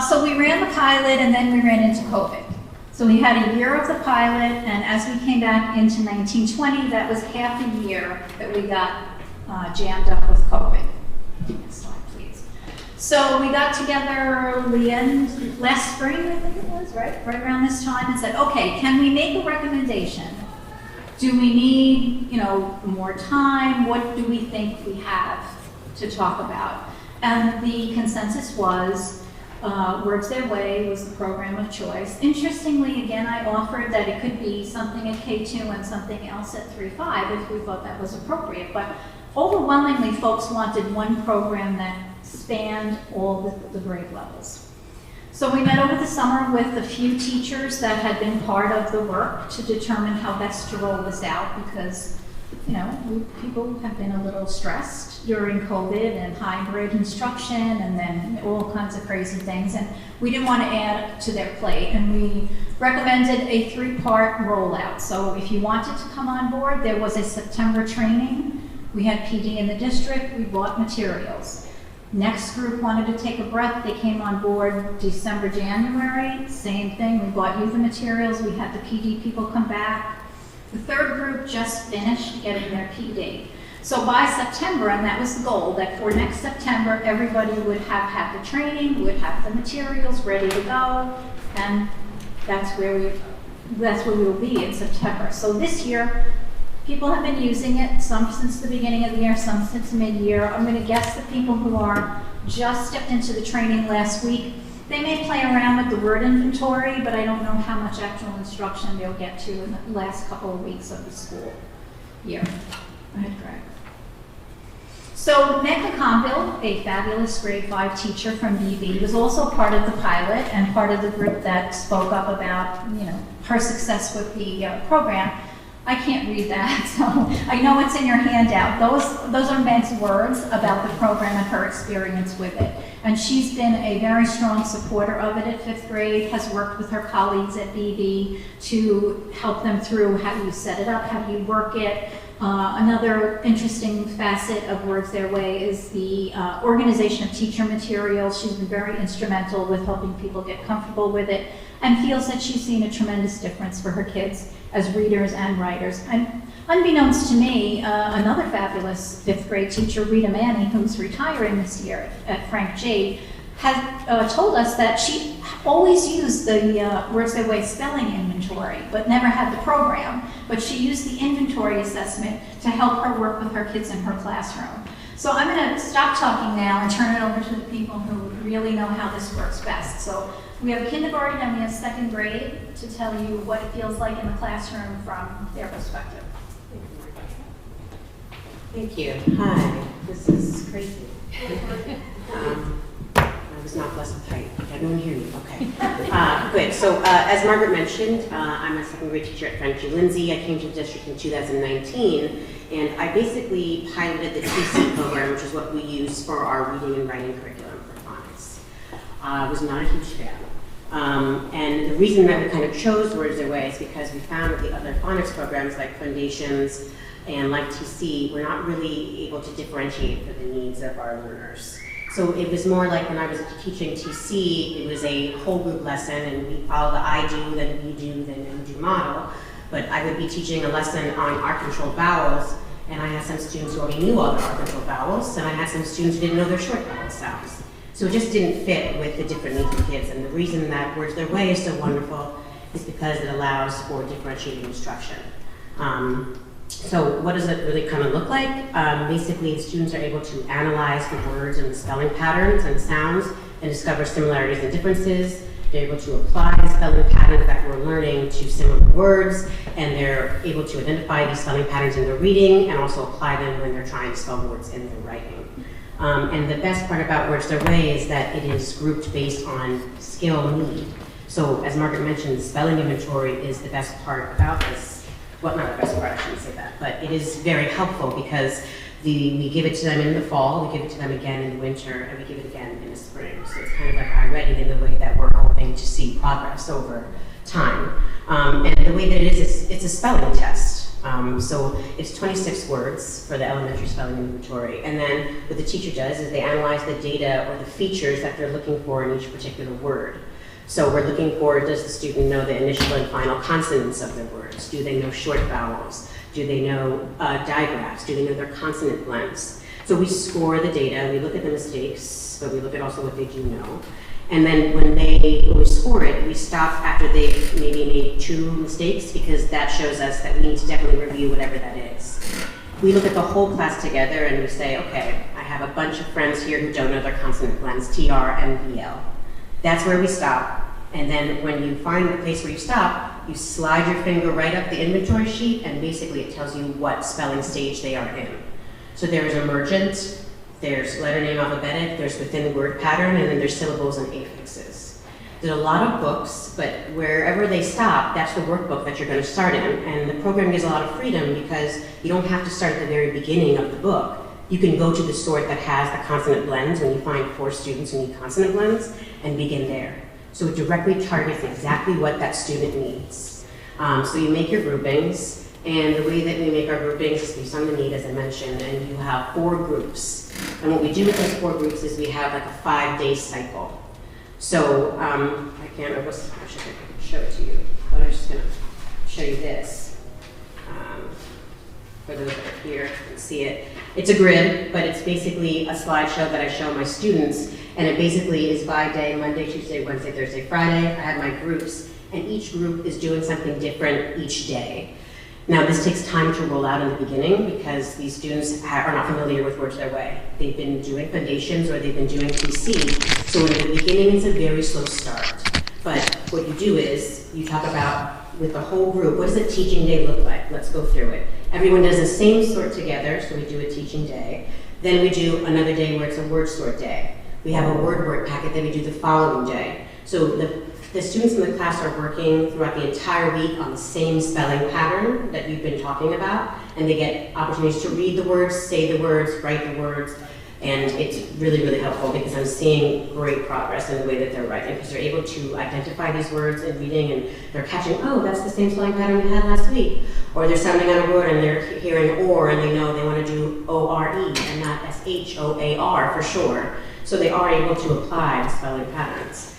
So we ran the pilot, and then we ran into COVID. So we had a year of the pilot, and as we came back into 1920, that was half a year that we got jammed up with COVID. Next slide, please. So we got together the end last spring, I think it was, right around this time, and said, okay, can we make a recommendation? Do we need, more time? What do we think we have to talk about? And the consensus was Words Their Way was the program of choice. Interestingly, again, I offered that it could be something at K2 and something else at 3-5 if we thought that was appropriate. But overwhelmingly, folks wanted one program that spanned all the grade levels. So we met over the summer with a few teachers that had been part of the work to determine how best to roll this out because, people have been a little stressed during COVID and hybrid instruction and then all kinds of crazy things. And we didn't want to add to their plate. And we recommended a 3-part rollout. So if you wanted to come on board, there was a September training. We had PD in the district. We bought materials. Next group wanted to take a breath. They came on board December, January. Same thing. We bought you the materials. We had the PD people come back. The third group just finished getting their PD. So by September, and that was the goal, that for next September, everybody would have had the training, would have the materials ready to go, and that's where we will be in September. So this year, people have been using it, some since the beginning of the year, some since mid-year. I'm going to guess the people who are just stepped into the training last week, they may play around with the word inventory, but I don't know how much actual instruction they'll get to in the last couple of weeks of the school year. Go ahead, Greg. So Meg McConville, a fabulous grade 5 teacher from BV, was also part of the pilot and part of the group that spoke up about, her success with the program. I can't read that, so I know it's in your handout. Those are Meg's words about the program and her experience with it. And she's been a very strong supporter of it at 5th grade, has worked with her colleagues at BV to help them through how do you set it up, how do you work it. Another interesting facet of Words Their Way is the organization of teacher materials. She's been very instrumental with helping people get comfortable with it and feels that she's seen a tremendous difference for her kids as readers and writers. And unbeknownst to me, another fabulous 5th grade teacher, Rita Manny, who's retiring this year at Frank Jade, has told us that she always used the Words Their Way spelling inventory, but never had the program. But she used the inventory assessment to help her work with her kids in her classroom. So I'm going to stop talking now and turn it over to the people who really know how this works best. So we have kindergarten and we have 2nd grade to tell you what it feels like in the classroom from their perspective. Thank you. Hi, this is crazy. I was not blessed with height. Everyone hear me? Okay. Good. So as Margaret mentioned, I'm a 2nd grade teacher at Frank G. Lindsay. I came to the district in 2019, and I basically piloted the TC program, which is what we use for our reading and writing curriculum for phonics. I was not a huge fan. And the reason that we kind of chose Words Their Way is because we found that the other phonics programs like Foundations and like TC were not really able to differentiate for the needs of our learners. So it was more like when I was teaching TC, it was a whole group lesson and we follow the I do, then we do, then you do model. But I would be teaching a lesson on R-controlled vowels, and I had some students who already knew all the R-controlled vowels, and I had some students who didn't know their short vowel sounds. So it just didn't fit with the different needs of kids. And the reason that Words Their Way is so wonderful is because it allows for differentiated instruction. So what does it really kind of look like? Basically, students are able to analyze the words and the spelling patterns and sounds and discover similarities and differences. They're able to apply the spelling patterns that we're learning to similar words, and they're able to identify these spelling patterns in their reading and also apply them when they're trying to spell words in their writing. And the best part about Words Their Way is that it is grouped based on skill need. So as Margaret mentioned, the spelling inventory is the best part about this. Well, not the best part, I shouldn't say that, but it is very helpful because we give it to them in the fall, we give it to them again in the winter, and we give it again in the spring. So it's kind of like iReady in the way that we're hoping to see progress over time. And the way that it is, it's a spelling test. So it's 26 words for the elementary spelling inventory. And then what the teacher does is they analyze the data or the features that they're looking for in each particular word. So we're looking for, does the student know the initial and final consonants of their words? Do they know short vowels? Do they know digraphs? Do they know their consonant blends? So we score the data, we look at the mistakes, but we look at also what they do know. And then when we score it, we stop after they've maybe made 2 mistakes because that shows us that we need to definitely review whatever that is. We look at the whole class together and we say, okay, I have a bunch of friends here who don't know their consonant blends, TR and BL. That's where we stop. And then when you find the place where you stop, you slide your finger right up the inventory sheet and basically it tells you what spelling stage they are in. So there is emergent, there's letter name alphabetic, there's within word pattern, and then there's syllables and affixes. There's a lot of books, but wherever they stop, that's the workbook that you're going to start in. And the program gives a lot of freedom because you don't have to start at the very beginning of the book. You can go to the sort that has the consonant blends when you find 4 students who need consonant blends and begin there. So it directly targets exactly what that student needs. So you make your groupings, and the way that we make our groupings is based on the need, as I mentioned, and you have 4 groups. And what we do with those 4 groups is we have like a 5-day cycle. So I can't remember, I should show it to you, but I'm just gonna show you this. For those that are here and see it. It's a grid, but it's basically a slideshow that I show my students, and it basically is by day, Monday, Tuesday, Wednesday, Thursday, Friday. I have my groups, and each group is doing something different each day. Now, this takes time to roll out in the beginning because these students are not familiar with Words Their Way. They've been doing foundations or they've been doing PC, so in the beginning it's a very slow start. But what you do is you talk about, with the whole group, what does a teaching day look like? Let's go through it. Everyone does the same sort together, so we do a teaching day. Then we do another day where it's a word sort day. We have a word work packet that we do the following day. So the students in the class are working throughout the entire week on the same spelling pattern that you've been talking about, and they get opportunities to read the words, say the words, write the words, and it's really, really helpful because I'm seeing great progress in the way that they're writing because they're able to identify these words in reading and they're catching, oh, that's the same spelling pattern we had last week. Or they're sounding on a word and they're hearing or and they know they want to do O-R-E and not S-H-O-A-R for sure. So they are able to apply the spelling patterns.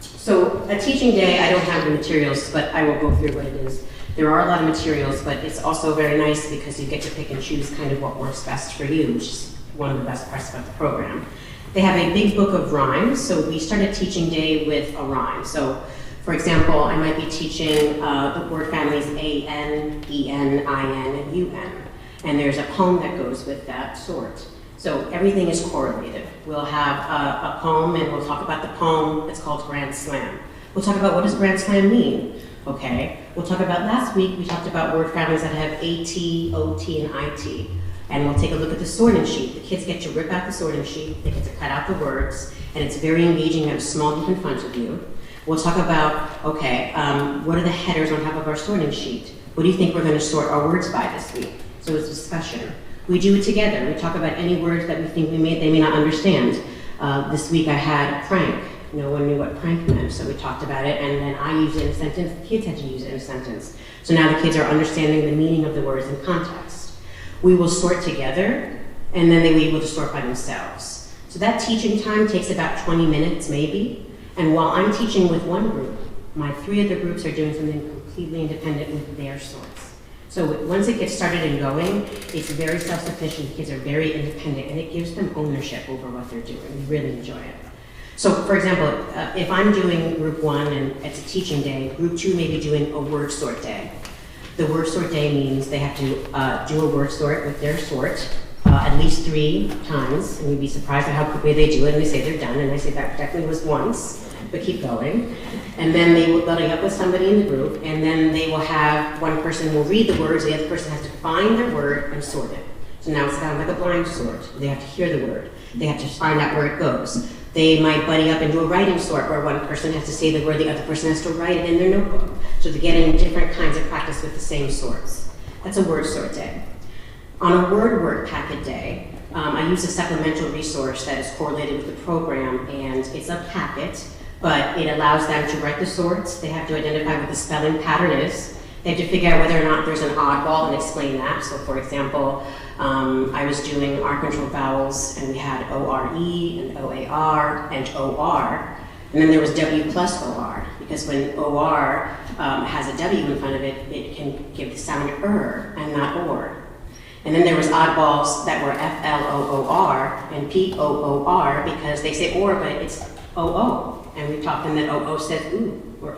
So a teaching day, I don't have the materials, but I will go through what it is. There are a lot of materials, but it's also very nice because you get to pick and choose kind of what works best for you, which is one of the best parts about the program. They have a big book of rhymes, so we started teaching day with a rhyme. So, for example, I might be teaching the word families A-N, E-N, I-N, and U-N. And there's a poem that goes with that sort. So everything is correlated. We'll have a poem and we'll talk about the poem. It's called Grand Slam. We'll talk about what does Grand Slam mean. Okay, we'll talk about last week, we talked about word families that have A-T, O-T, and I-T. And we'll take a look at the sorting sheet. The kids get to rip out the sorting sheet, they get to cut out the words, and it's very engaging. You have a small book in front of you. We'll talk about, okay, what are the headers on top of our sorting sheet? What do you think we're going to sort our words by this week? So it's discussion. We do it together. We talk about any words that we think they may not understand. This week I had prank. No one knew what prank meant, so we talked about it, and then I used it in a sentence. The kids had to use it in a sentence. So now the kids are understanding the meaning of the words in context. We will sort together, and then they will be able to sort by themselves. So that teaching time takes about 20 minutes maybe, and while I'm teaching with one group, my 3 other groups are doing something completely independent with their sorts. So once it gets started and going, it's very self-sufficient, the kids are very independent, and it gives them ownership over what they're doing. We really enjoy it. So for example, if I'm doing group 1 and it's a teaching day, group 2 may be doing a word sort day. The word sort day means they have to do a word sort with their sort at least 3 times, and you'd be surprised at how quickly they do it, and they say they're done, and I say that definitely was once, but keep going. And then they will buddy up with somebody in the group, and then they will have, one person will read the words, the other person has to find their word and sort it. So now it's kind of like a blind sort. They have to hear the word. They have to find out where it goes. They might buddy up and do a writing sort where one person has to say the word, the other person has to write it in their notebook. So they're getting different kinds of practice with the same sorts. That's a word sort day. On a word packet day, I use a supplemental resource that is correlated with the program, and it's a packet, but it allows them to write the sorts. They have to identify what the spelling pattern is. They have to figure out whether or not there's an oddball and explain that. So for example, I was doing R-controlled vowels, and we had O-R-E and O-A-R and O-R, and then there was W plus O-R, because when O-R has a W in front of it, it can give the sound and not or. And then there was oddballs that were F-L-O-O-R and P-O-O-R, because they say or, but it's O-O, and we taught them that O-O says ooh or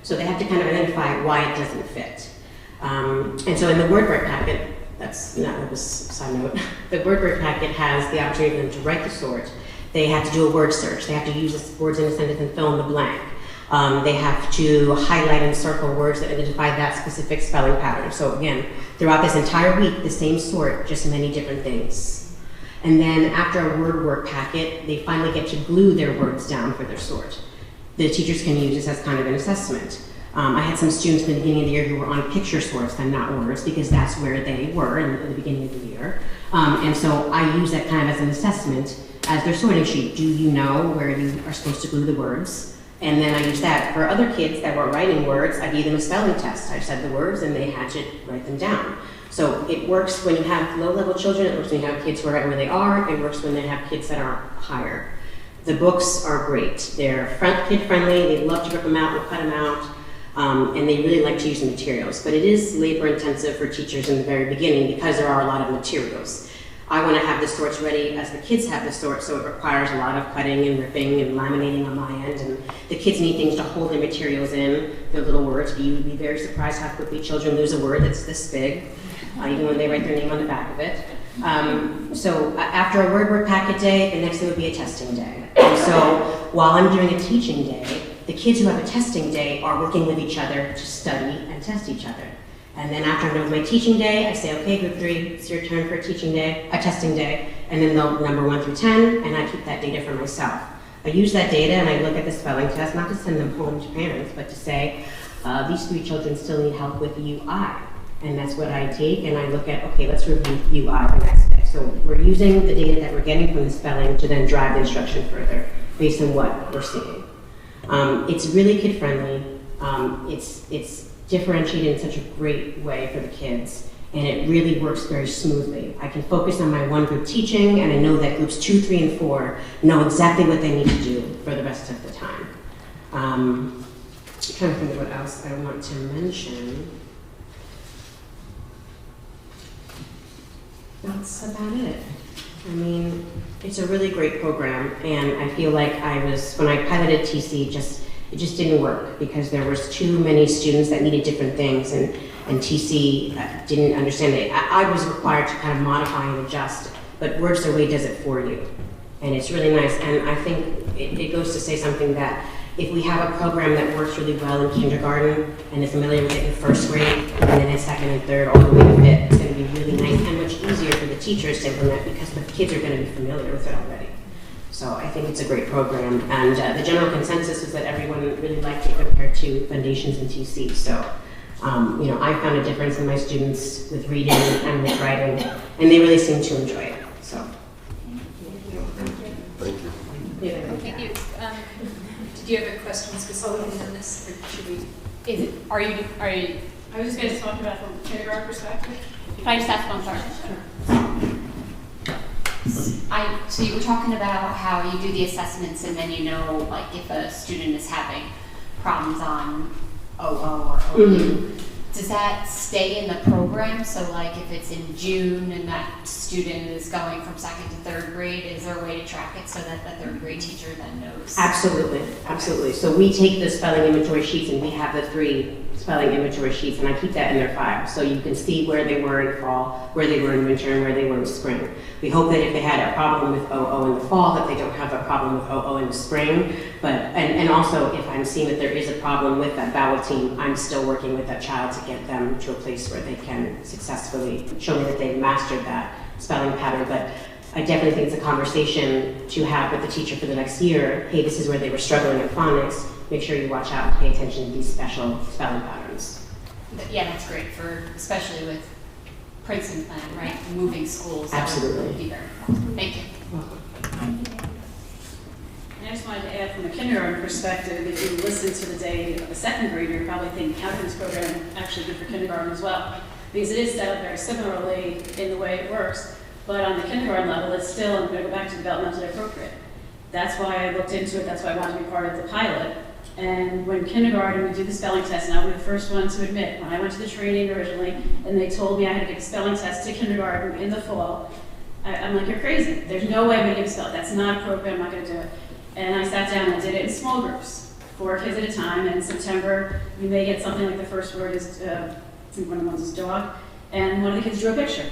So they have to kind of identify why it doesn't fit. And so in the word packet, that's not a side note, the word packet has the opportunity for them to write the sort. They have to do a word search. They have to use the words in a sentence and fill in the blank. They have to highlight and circle words that identify that specific spelling pattern. So again, throughout this entire week, the same sort, just many different things. And then after a word packet, they finally get to glue their words down for their sort. The teachers can use this as kind of an assessment. I had some students in the beginning of the year who were on picture sorts and not words, because that's where they were in the beginning of the year. And so I use that kind of as an assessment as their sorting sheet. Do you know where you are supposed to glue the words? And then I use that. For other kids that were writing words, I gave them a spelling test. I said the words and they had to write them down. So it works when you have low-level children, it works when you have kids who are right where they are, it works when they have kids that are higher. The books are great. They're kid-friendly, they love to rip them out and cut them out, and they really like to use the materials. But it is labor-intensive for teachers in the very beginning because there are a lot of materials. I want to have the sorts ready as the kids have the sorts, so it requires a lot of cutting and ripping and laminating on my end, and the kids need things to hold their materials in, their little words. You would be very surprised how quickly children lose a word that's this big, even when they write their name on the back of it. So after a word packet day, the next day would be a testing day. And so while I'm doing a teaching day, the kids who have a testing day are working with each other to study and test each other. And then after I'm done with my teaching day, I say, okay, group 3, it's your turn for a testing day, and then they'll number 1 through 10, and I keep that data for myself. I use that data and I look at the spelling test, not to send them home to parents, but to say, these 3 children still need help with UI. And that's what I take, and I look at, okay, let's review UI the next day. So we're using the data that we're getting from the spelling to then drive the instruction further, based on what we're seeing. It's really kid-friendly. It's differentiated in such a great way for the kids, and it really works very smoothly. I can focus on my one group teaching, and I know that groups 2, 3, and 4 know exactly what they need to do for the rest of the time. I'm trying to think of what else I want to mention. That's about it. I mean, it's a really great program, and I feel like when I piloted TC, it just didn't work because there was too many students that needed different things, and TC didn't understand it. I was required to kind of modify and adjust, but Words Their Way does it for you. And it's really nice, and I think it goes to say something that if we have a program that works really well in kindergarten and is familiar with it in first grade, and then in second and third all the way to fifth, it's going to be really nice and much easier for the teachers to implement because the kids are going to be familiar with it already. So I think it's a great program, and the general consensus is that everyone really liked it compared to Foundations and TC. So, I found a difference in my students with reading and with writing, and they really seem to enjoy it. So, Thank you. Thank you. Did you have a question specifically on this, or should we? Are you? I was just going to talk about from a kindergarten perspective. Can I just ask one question? So you were talking about how you do the assessments and then you know, like, if a student is having problems on OO or OU. Mm-hmm. Does that stay in the program? So, like, if it's in June and that student is going from 2nd to 3rd grade, is there a way to track it so that the 3rd grade teacher then knows? Absolutely, absolutely. So we take the spelling inventory sheets and we have the 3 spelling inventory sheets, and I keep that in their file, so you can see where they were in fall, where they were in winter, and where they were in spring. We hope that if they had a problem with OO in the fall, that they don't have a problem with OO in the spring, and also if I'm seeing that there is a problem with that vowel team, I'm still working with that child to get them to a place where they can successfully show me that they've mastered that spelling pattern. But I definitely think it's a conversation to have with the teacher for the next year. Hey, this is where they were struggling in phonics. Make sure you watch out and pay attention to these special spelling patterns. Yeah, that's great for, especially with Princeton plan, right? Moving schools. That Absolutely. would be very helpful. Thank you. I just wanted to add from a kindergarten perspective, if you listen to the day of a second grader, you're probably thinking, how can this program actually good for kindergarten as well? Because it is set up very similarly in the way it works, but on the kindergarten level, it's still, I'm going to go back to developmentally appropriate. That's why I looked into it, that's why I wanted to be part of the pilot. And when kindergarten, we do the spelling test, and I was the first one to admit, when I went to the training originally, and they told me I had to give a spelling test to kindergarten in the fall, I'm like, you're crazy. There's no way I'm going to give a spelling. That's not a program, I'm not going to do it. And I sat down and did it in small groups, 4 kids at a time, and in September, you may get something like the first word is, I think one of the ones is dog, and one of the kids drew a picture.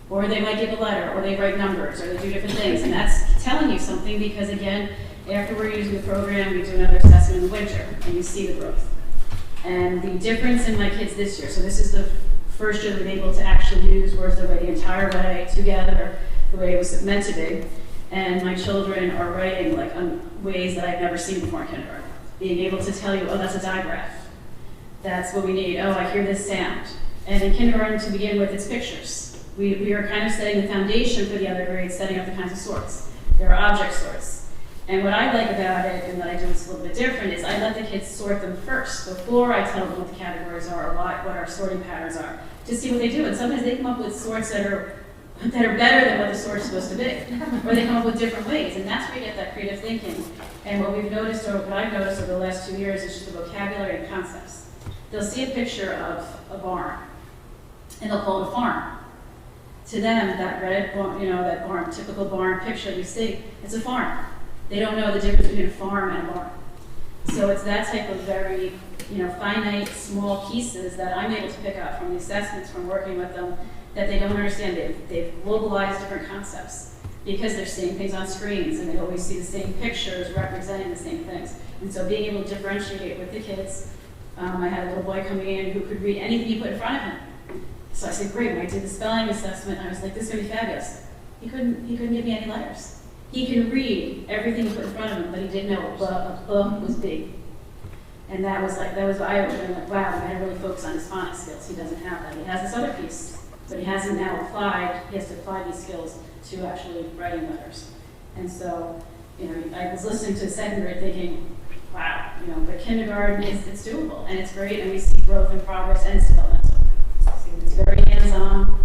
Or they might give a letter, or they write numbers, or they do different things, and that's telling you something because, again, after we're using the program, we do another assessment in the winter, and you see the growth. And the difference in my kids this year, so this is the first year they've been able to actually use words their way the entire way together, the way it was meant to be. And my children are writing like ways that I've never seen before in kindergarten. Being able to tell you, oh, that's a digraph. That's what we need. Oh, I hear this sound. And in kindergarten, to begin with, it's pictures. We are kind of setting the foundation for the other grades, setting up the kinds of sorts. There are object sorts. And what I like about it, and what I do is a little bit different, is I let the kids sort them first before I tell them what the categories are or what our sorting patterns are, to see what they do. And sometimes they come up with sorts that are better than what the sort's supposed to be, or they come up with different ways, and that's where you get that creative thinking. And what we've noticed, or what I've noticed over the last 2 years, is just the vocabulary and concepts. They'll see a picture of a barn, and they'll call it a farm. To them, that red barn, that barn, typical barn picture we see, it's a farm. They don't know the difference between a farm and a barn. So it's that type of very, finite, small pieces that I'm able to pick up from the assessments, from working with them, that they don't understand. They've globalized different concepts because they're seeing things on screens and they always see the same pictures representing the same things. And so being able to differentiate with the kids, I had a little boy coming in who could read anything you put in front of him. So I said, great. When I did the spelling assessment, I was like, this is going to be fabulous. He couldn't give me any letters. He can read everything you put in front of him, but he didn't know a was big. And that was eye-opening. Like, wow, I had to really focus on his phonics skills. He doesn't have that. He has this other piece. But he hasn't now applied, he has to apply these skills to actually writing letters. And so, I was listening to second grade thinking, wow, but kindergarten it's doable and it's great and we see growth and progress and it's developmental. It's very hands-on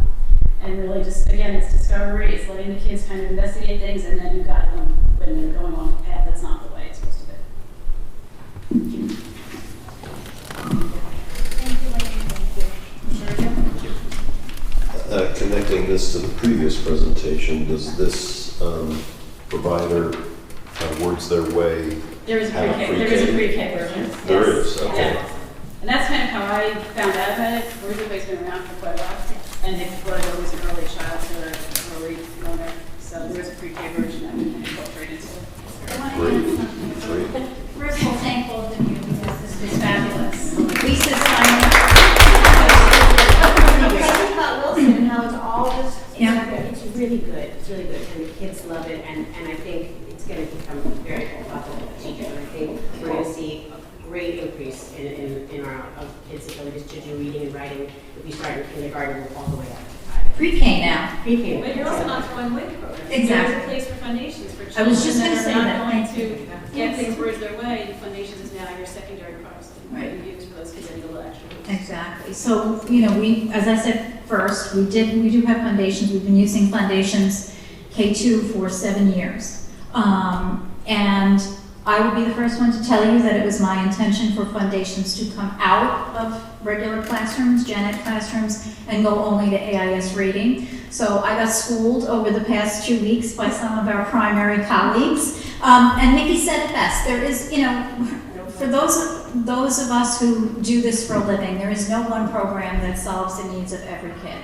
and really just, again, it's discovery, it's letting the kids kind of investigate things and then you got them when they're going off the path that's not the way it's supposed to be. Connecting this to the previous presentation, does this provider Words Their Way? There is a pre-K version. There is, okay. Yeah. And that's kind of how I found out about it. Words Their Way's been around for quite a while, and it was always an early childhood, early learner. So there is a pre-K version that we can incorporate into it. Great. First of all, thank both of you because this It's fabulous. Lisa's signing. Wilson, how it's all just, it's really good, and the kids love it, and I think it's going to become very helpful for the teachers, and I think we're going to see a great increase in our kids' abilities to do reading and writing if we start in kindergarten all the way up to 5. Pre-K now. Pre-K. But you're also not throwing away the program. Exactly. There's a place for foundations for children I was just that gonna are say not that. going Thank to you. get things Words Their Way. The foundations is now your secondary process Right. that you use for those kids that need a little extra boost. Exactly. So, we, as I said first, we do have foundations. We've been using foundations K2 for 7 years. And I would be the first one to tell you that it was my intention for foundations to come out of regular classrooms, gen ed classrooms, and go only to AIS rating. So I got schooled over the past 2 weeks by some of our primary colleagues. And Nikki said it best. There is, for those those of us who do this for a living, there is no one program that solves the needs of every kid.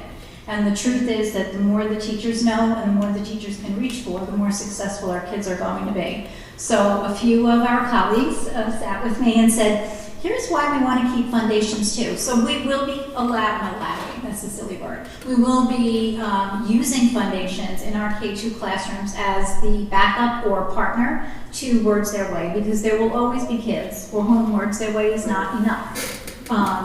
And the truth is that the more the teachers know and the more the teachers can reach for, the more successful our kids are going to be. So a few of our colleagues sat with me and said, here's why we want to keep foundations too. So we will be allowing, that's a silly word, we will be using foundations in our K-2 classrooms as the backup or partner to Words Their Way, because there will always be kids for whom Words Their Way is not enough.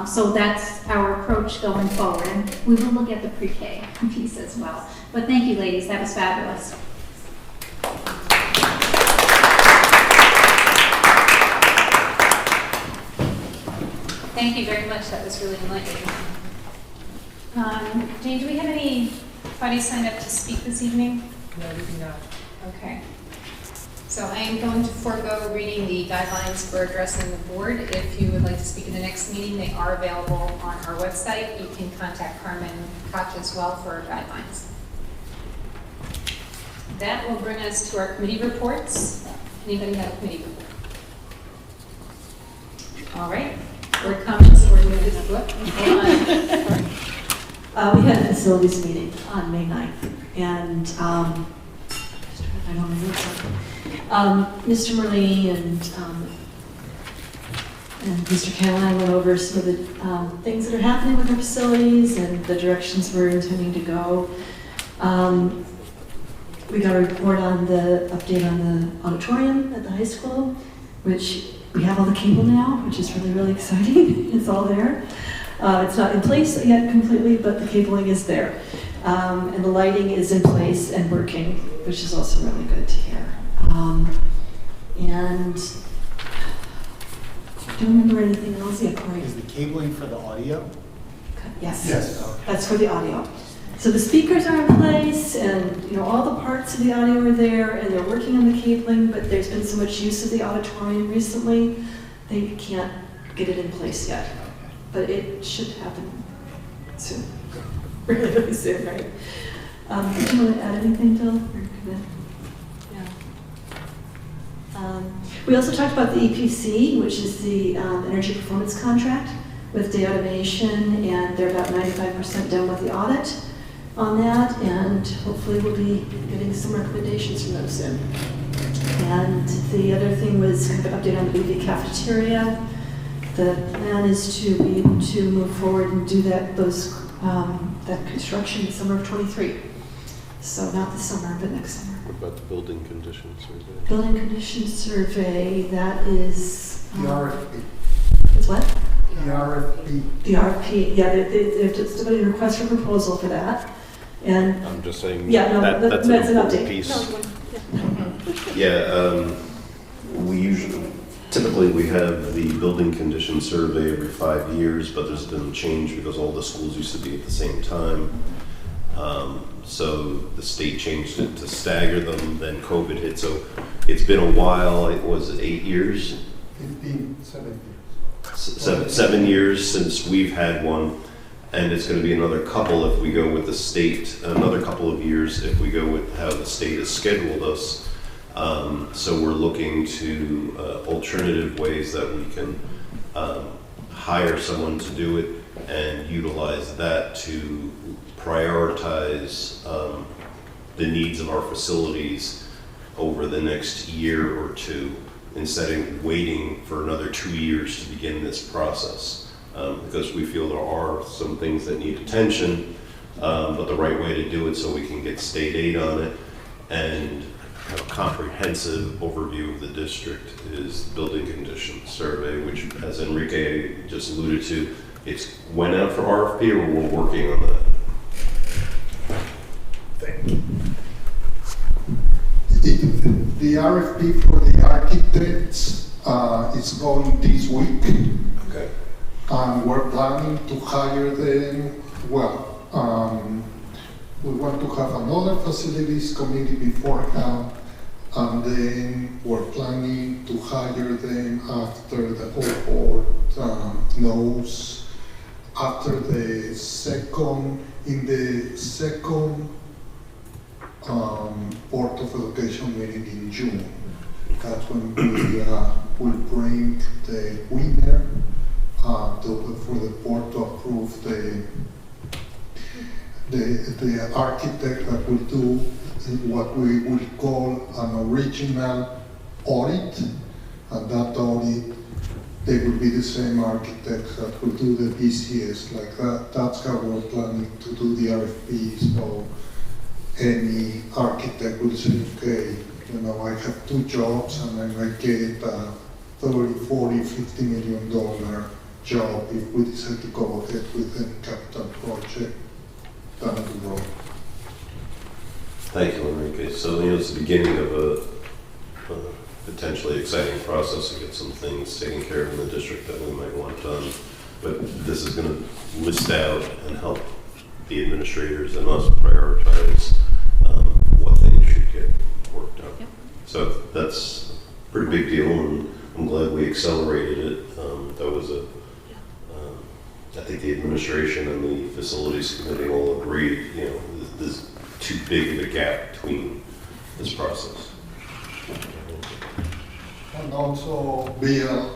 So that's our approach going forward, and we will look at the pre-K piece as well. But thank you, ladies, that was fabulous. Thank you very much. That was really enlightening. Jane, do we have anybody signed up to speak this evening? No, we do not. Okay. So I am going to forego reading the guidelines for addressing the board. If you would like to speak in the next meeting, they are available on our website. You can contact Carmen Koch as well for guidelines. That will bring us to our committee reports. Anybody have a committee report? All right. Board comments or new business? We had a facilities meeting on May 9th, and Mr. Merlin and Mr. Caroline went over some of the things that are happening with our facilities and the directions we're intending to go. We got a report on the update on the auditorium at the high school, which we have all the cable now, which is really, really exciting. It's all there. It's not in place yet completely, but the cabling is there. And the lighting is in place and working, which is also really good to hear. And I don't remember anything else yet, Corey. Is the cabling for the audio? Yes. Yes. Okay. That's for the audio. So the speakers are in place, and all the parts of the audio are there, and they're working on the cabling, but there's been so much use of the auditorium recently, they can't get it in place yet. But it should happen soon. Really, really soon, right? Did you want to add anything, Jill? Yeah. We also talked about the EPC, which is the energy performance contract with Day Automation, and they're about 95% done with the audit on that, and hopefully we'll be getting some recommendations from them soon. And the other thing was kind of an update on the BV cafeteria. The plan is to be able to move forward and do that construction in the summer of '23. So not this summer, but next summer. What about the building condition survey? Building condition survey, that is... The RFP. It's what? The RFP. The RFP, yeah, they're just doing a request for proposal for that. And I'm just saying that's an an important update. piece. Yeah, typically we have the building condition survey every 5 years, but there's been a change because all the schools used to be at the same time. So the state changed it to stagger them, then COVID hit. So it's been a while. It was 8 years? 7 years. 7 years since we've had one. And it's going to be another couple if we go with the state, another couple of years if we go with how the state has scheduled us. So we're looking to alternative ways that we can hire someone to do it and utilize that to prioritize the needs of our facilities over the next year or two instead of waiting for another 2 years to begin this process. Because we feel there are some things that need attention, but the right way to do it so we can get state aid on it and have a comprehensive overview of the district is the building condition survey, which, as Enrique just alluded to, it's went out for RFP or we're working on that. Thank you. The RFP for the architects is going this week. Okay. We're planning to hire them, we want to have another facilities committee beforehand, and then we're planning to hire them after the whole board knows, after the second Board of Education meeting in June. That's when we will bring the winner for the board to approve the architect that will do what we would call an original audit, and that audit, they will be the same architects that will do the BCS, like that. That's how we're planning to do the RFP. So any architect will say, okay, I have 2 jobs and I might get a $30, $40, $50 million job if we decide to go ahead with any capital project down the road. Thank you, Enrique. So, it's the beginning of a potentially exciting process to get some things taken care of in the district that we might want done. But this is going to list out and help the administrators and us prioritize what things should get worked out. Yep. So that's a pretty big deal, and I'm glad we accelerated it. That was I think the administration and the facilities committee all agreed, there's too big of a gap between this process. And also, Bill,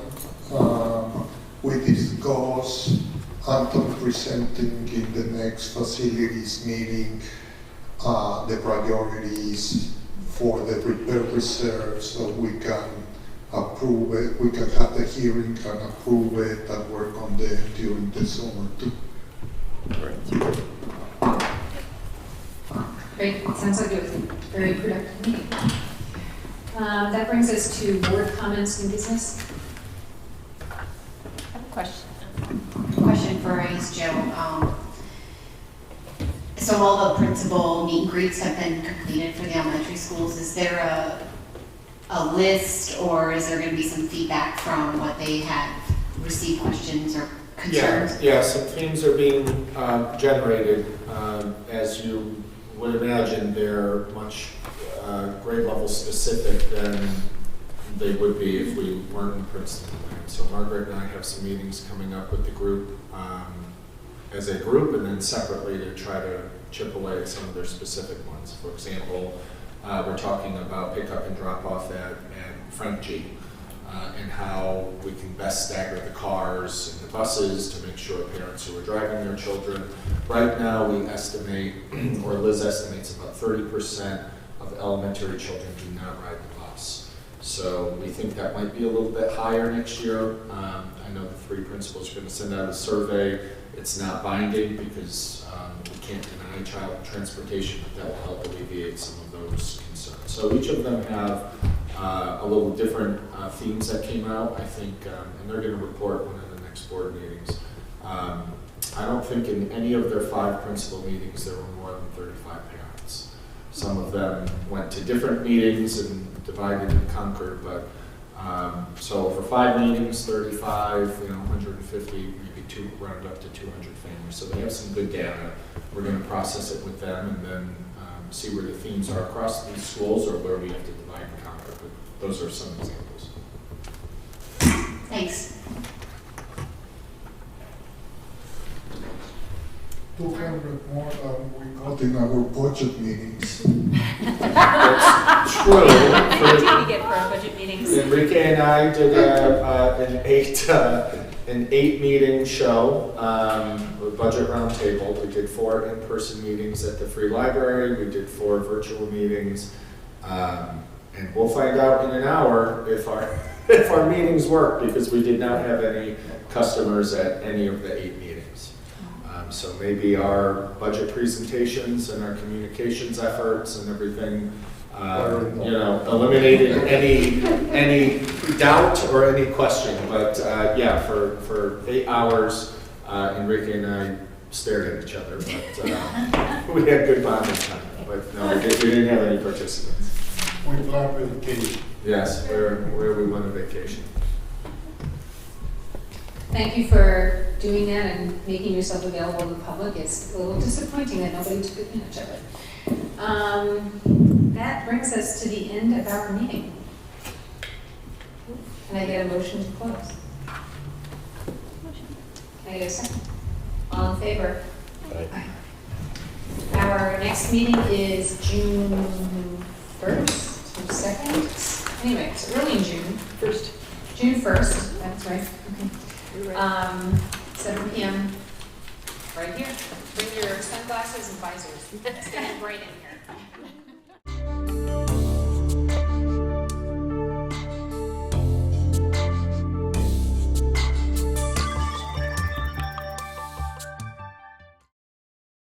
we discussed Anton presenting in the next facilities meeting the priorities for the prepared reserve, so we can approve it, we can have the hearing and approve it and work on them during the summer too. Great, sounds like it was a very productive meeting. That brings us to board comments and business. I have a question for Joe. So all the principal meet and greets have been completed for the elementary schools. Is there a list, or is there going to be some feedback from what they have received questions or concerns? Yeah, some themes are being generated. As you would imagine, they're much grade level specific than they would be if we weren't in Princeton. So Margaret and I have some meetings coming up with the group as a group, and then separately to try to chip away at some of their specific ones. For example, we're talking about pickup and drop off at Frank G. And how we can best stagger the cars and the buses to make sure parents who are driving their children. Right now we estimate, or Liz estimates, about 30% of elementary children do not ride the bus. So we think that might be a little bit higher next year. I know the 3 principals are going to send out a survey. It's not binding because we can't deny child transportation, but that will help alleviate some of those concerns. So each of them have a little different themes that came out, I think, and they're going to report one of the next board meetings. I don't think in any of their 5 principal meetings there were more than 35 parents. Some of them went to different meetings and divided and conquered, but so for 5 meetings, 35, 150, maybe round up to 200 families. So they have some good data. We're going to process it with them and then see where the themes are across these schools or where we have to divide and conquer. But those are some examples. Thanks. 200 more than we got in our budget meetings. That's true. How much did we get for our budget meetings? Enrique and I did an 8-meeting show, a budget roundtable. We did 4 in-person meetings at the free library. We did 4 virtual meetings, and we'll find out in an hour if our meetings work, because we did not have any customers at any of the 8 meetings. So maybe our budget presentations and our communications efforts and everything, eliminated any doubt or any question. But yeah, for 8 hours, Enrique and I stared at each other, but we had good bonding time. But no, we didn't have any participants. We plan vacation. Yes, where we went on vacation. Thank you for doing that and making yourself available to the public. It's a little disappointing that nobody took advantage of it. That brings us to the end of our meeting. Can I get a motion to close? Can I get a second? All in favor? Aye. Our next meeting is June 1st or 2nd. Anyway, it's early in June. 1st. 1st, that's right, okay. 7 p.m. right here. Bring your sunglasses and visors. It's getting bright in here.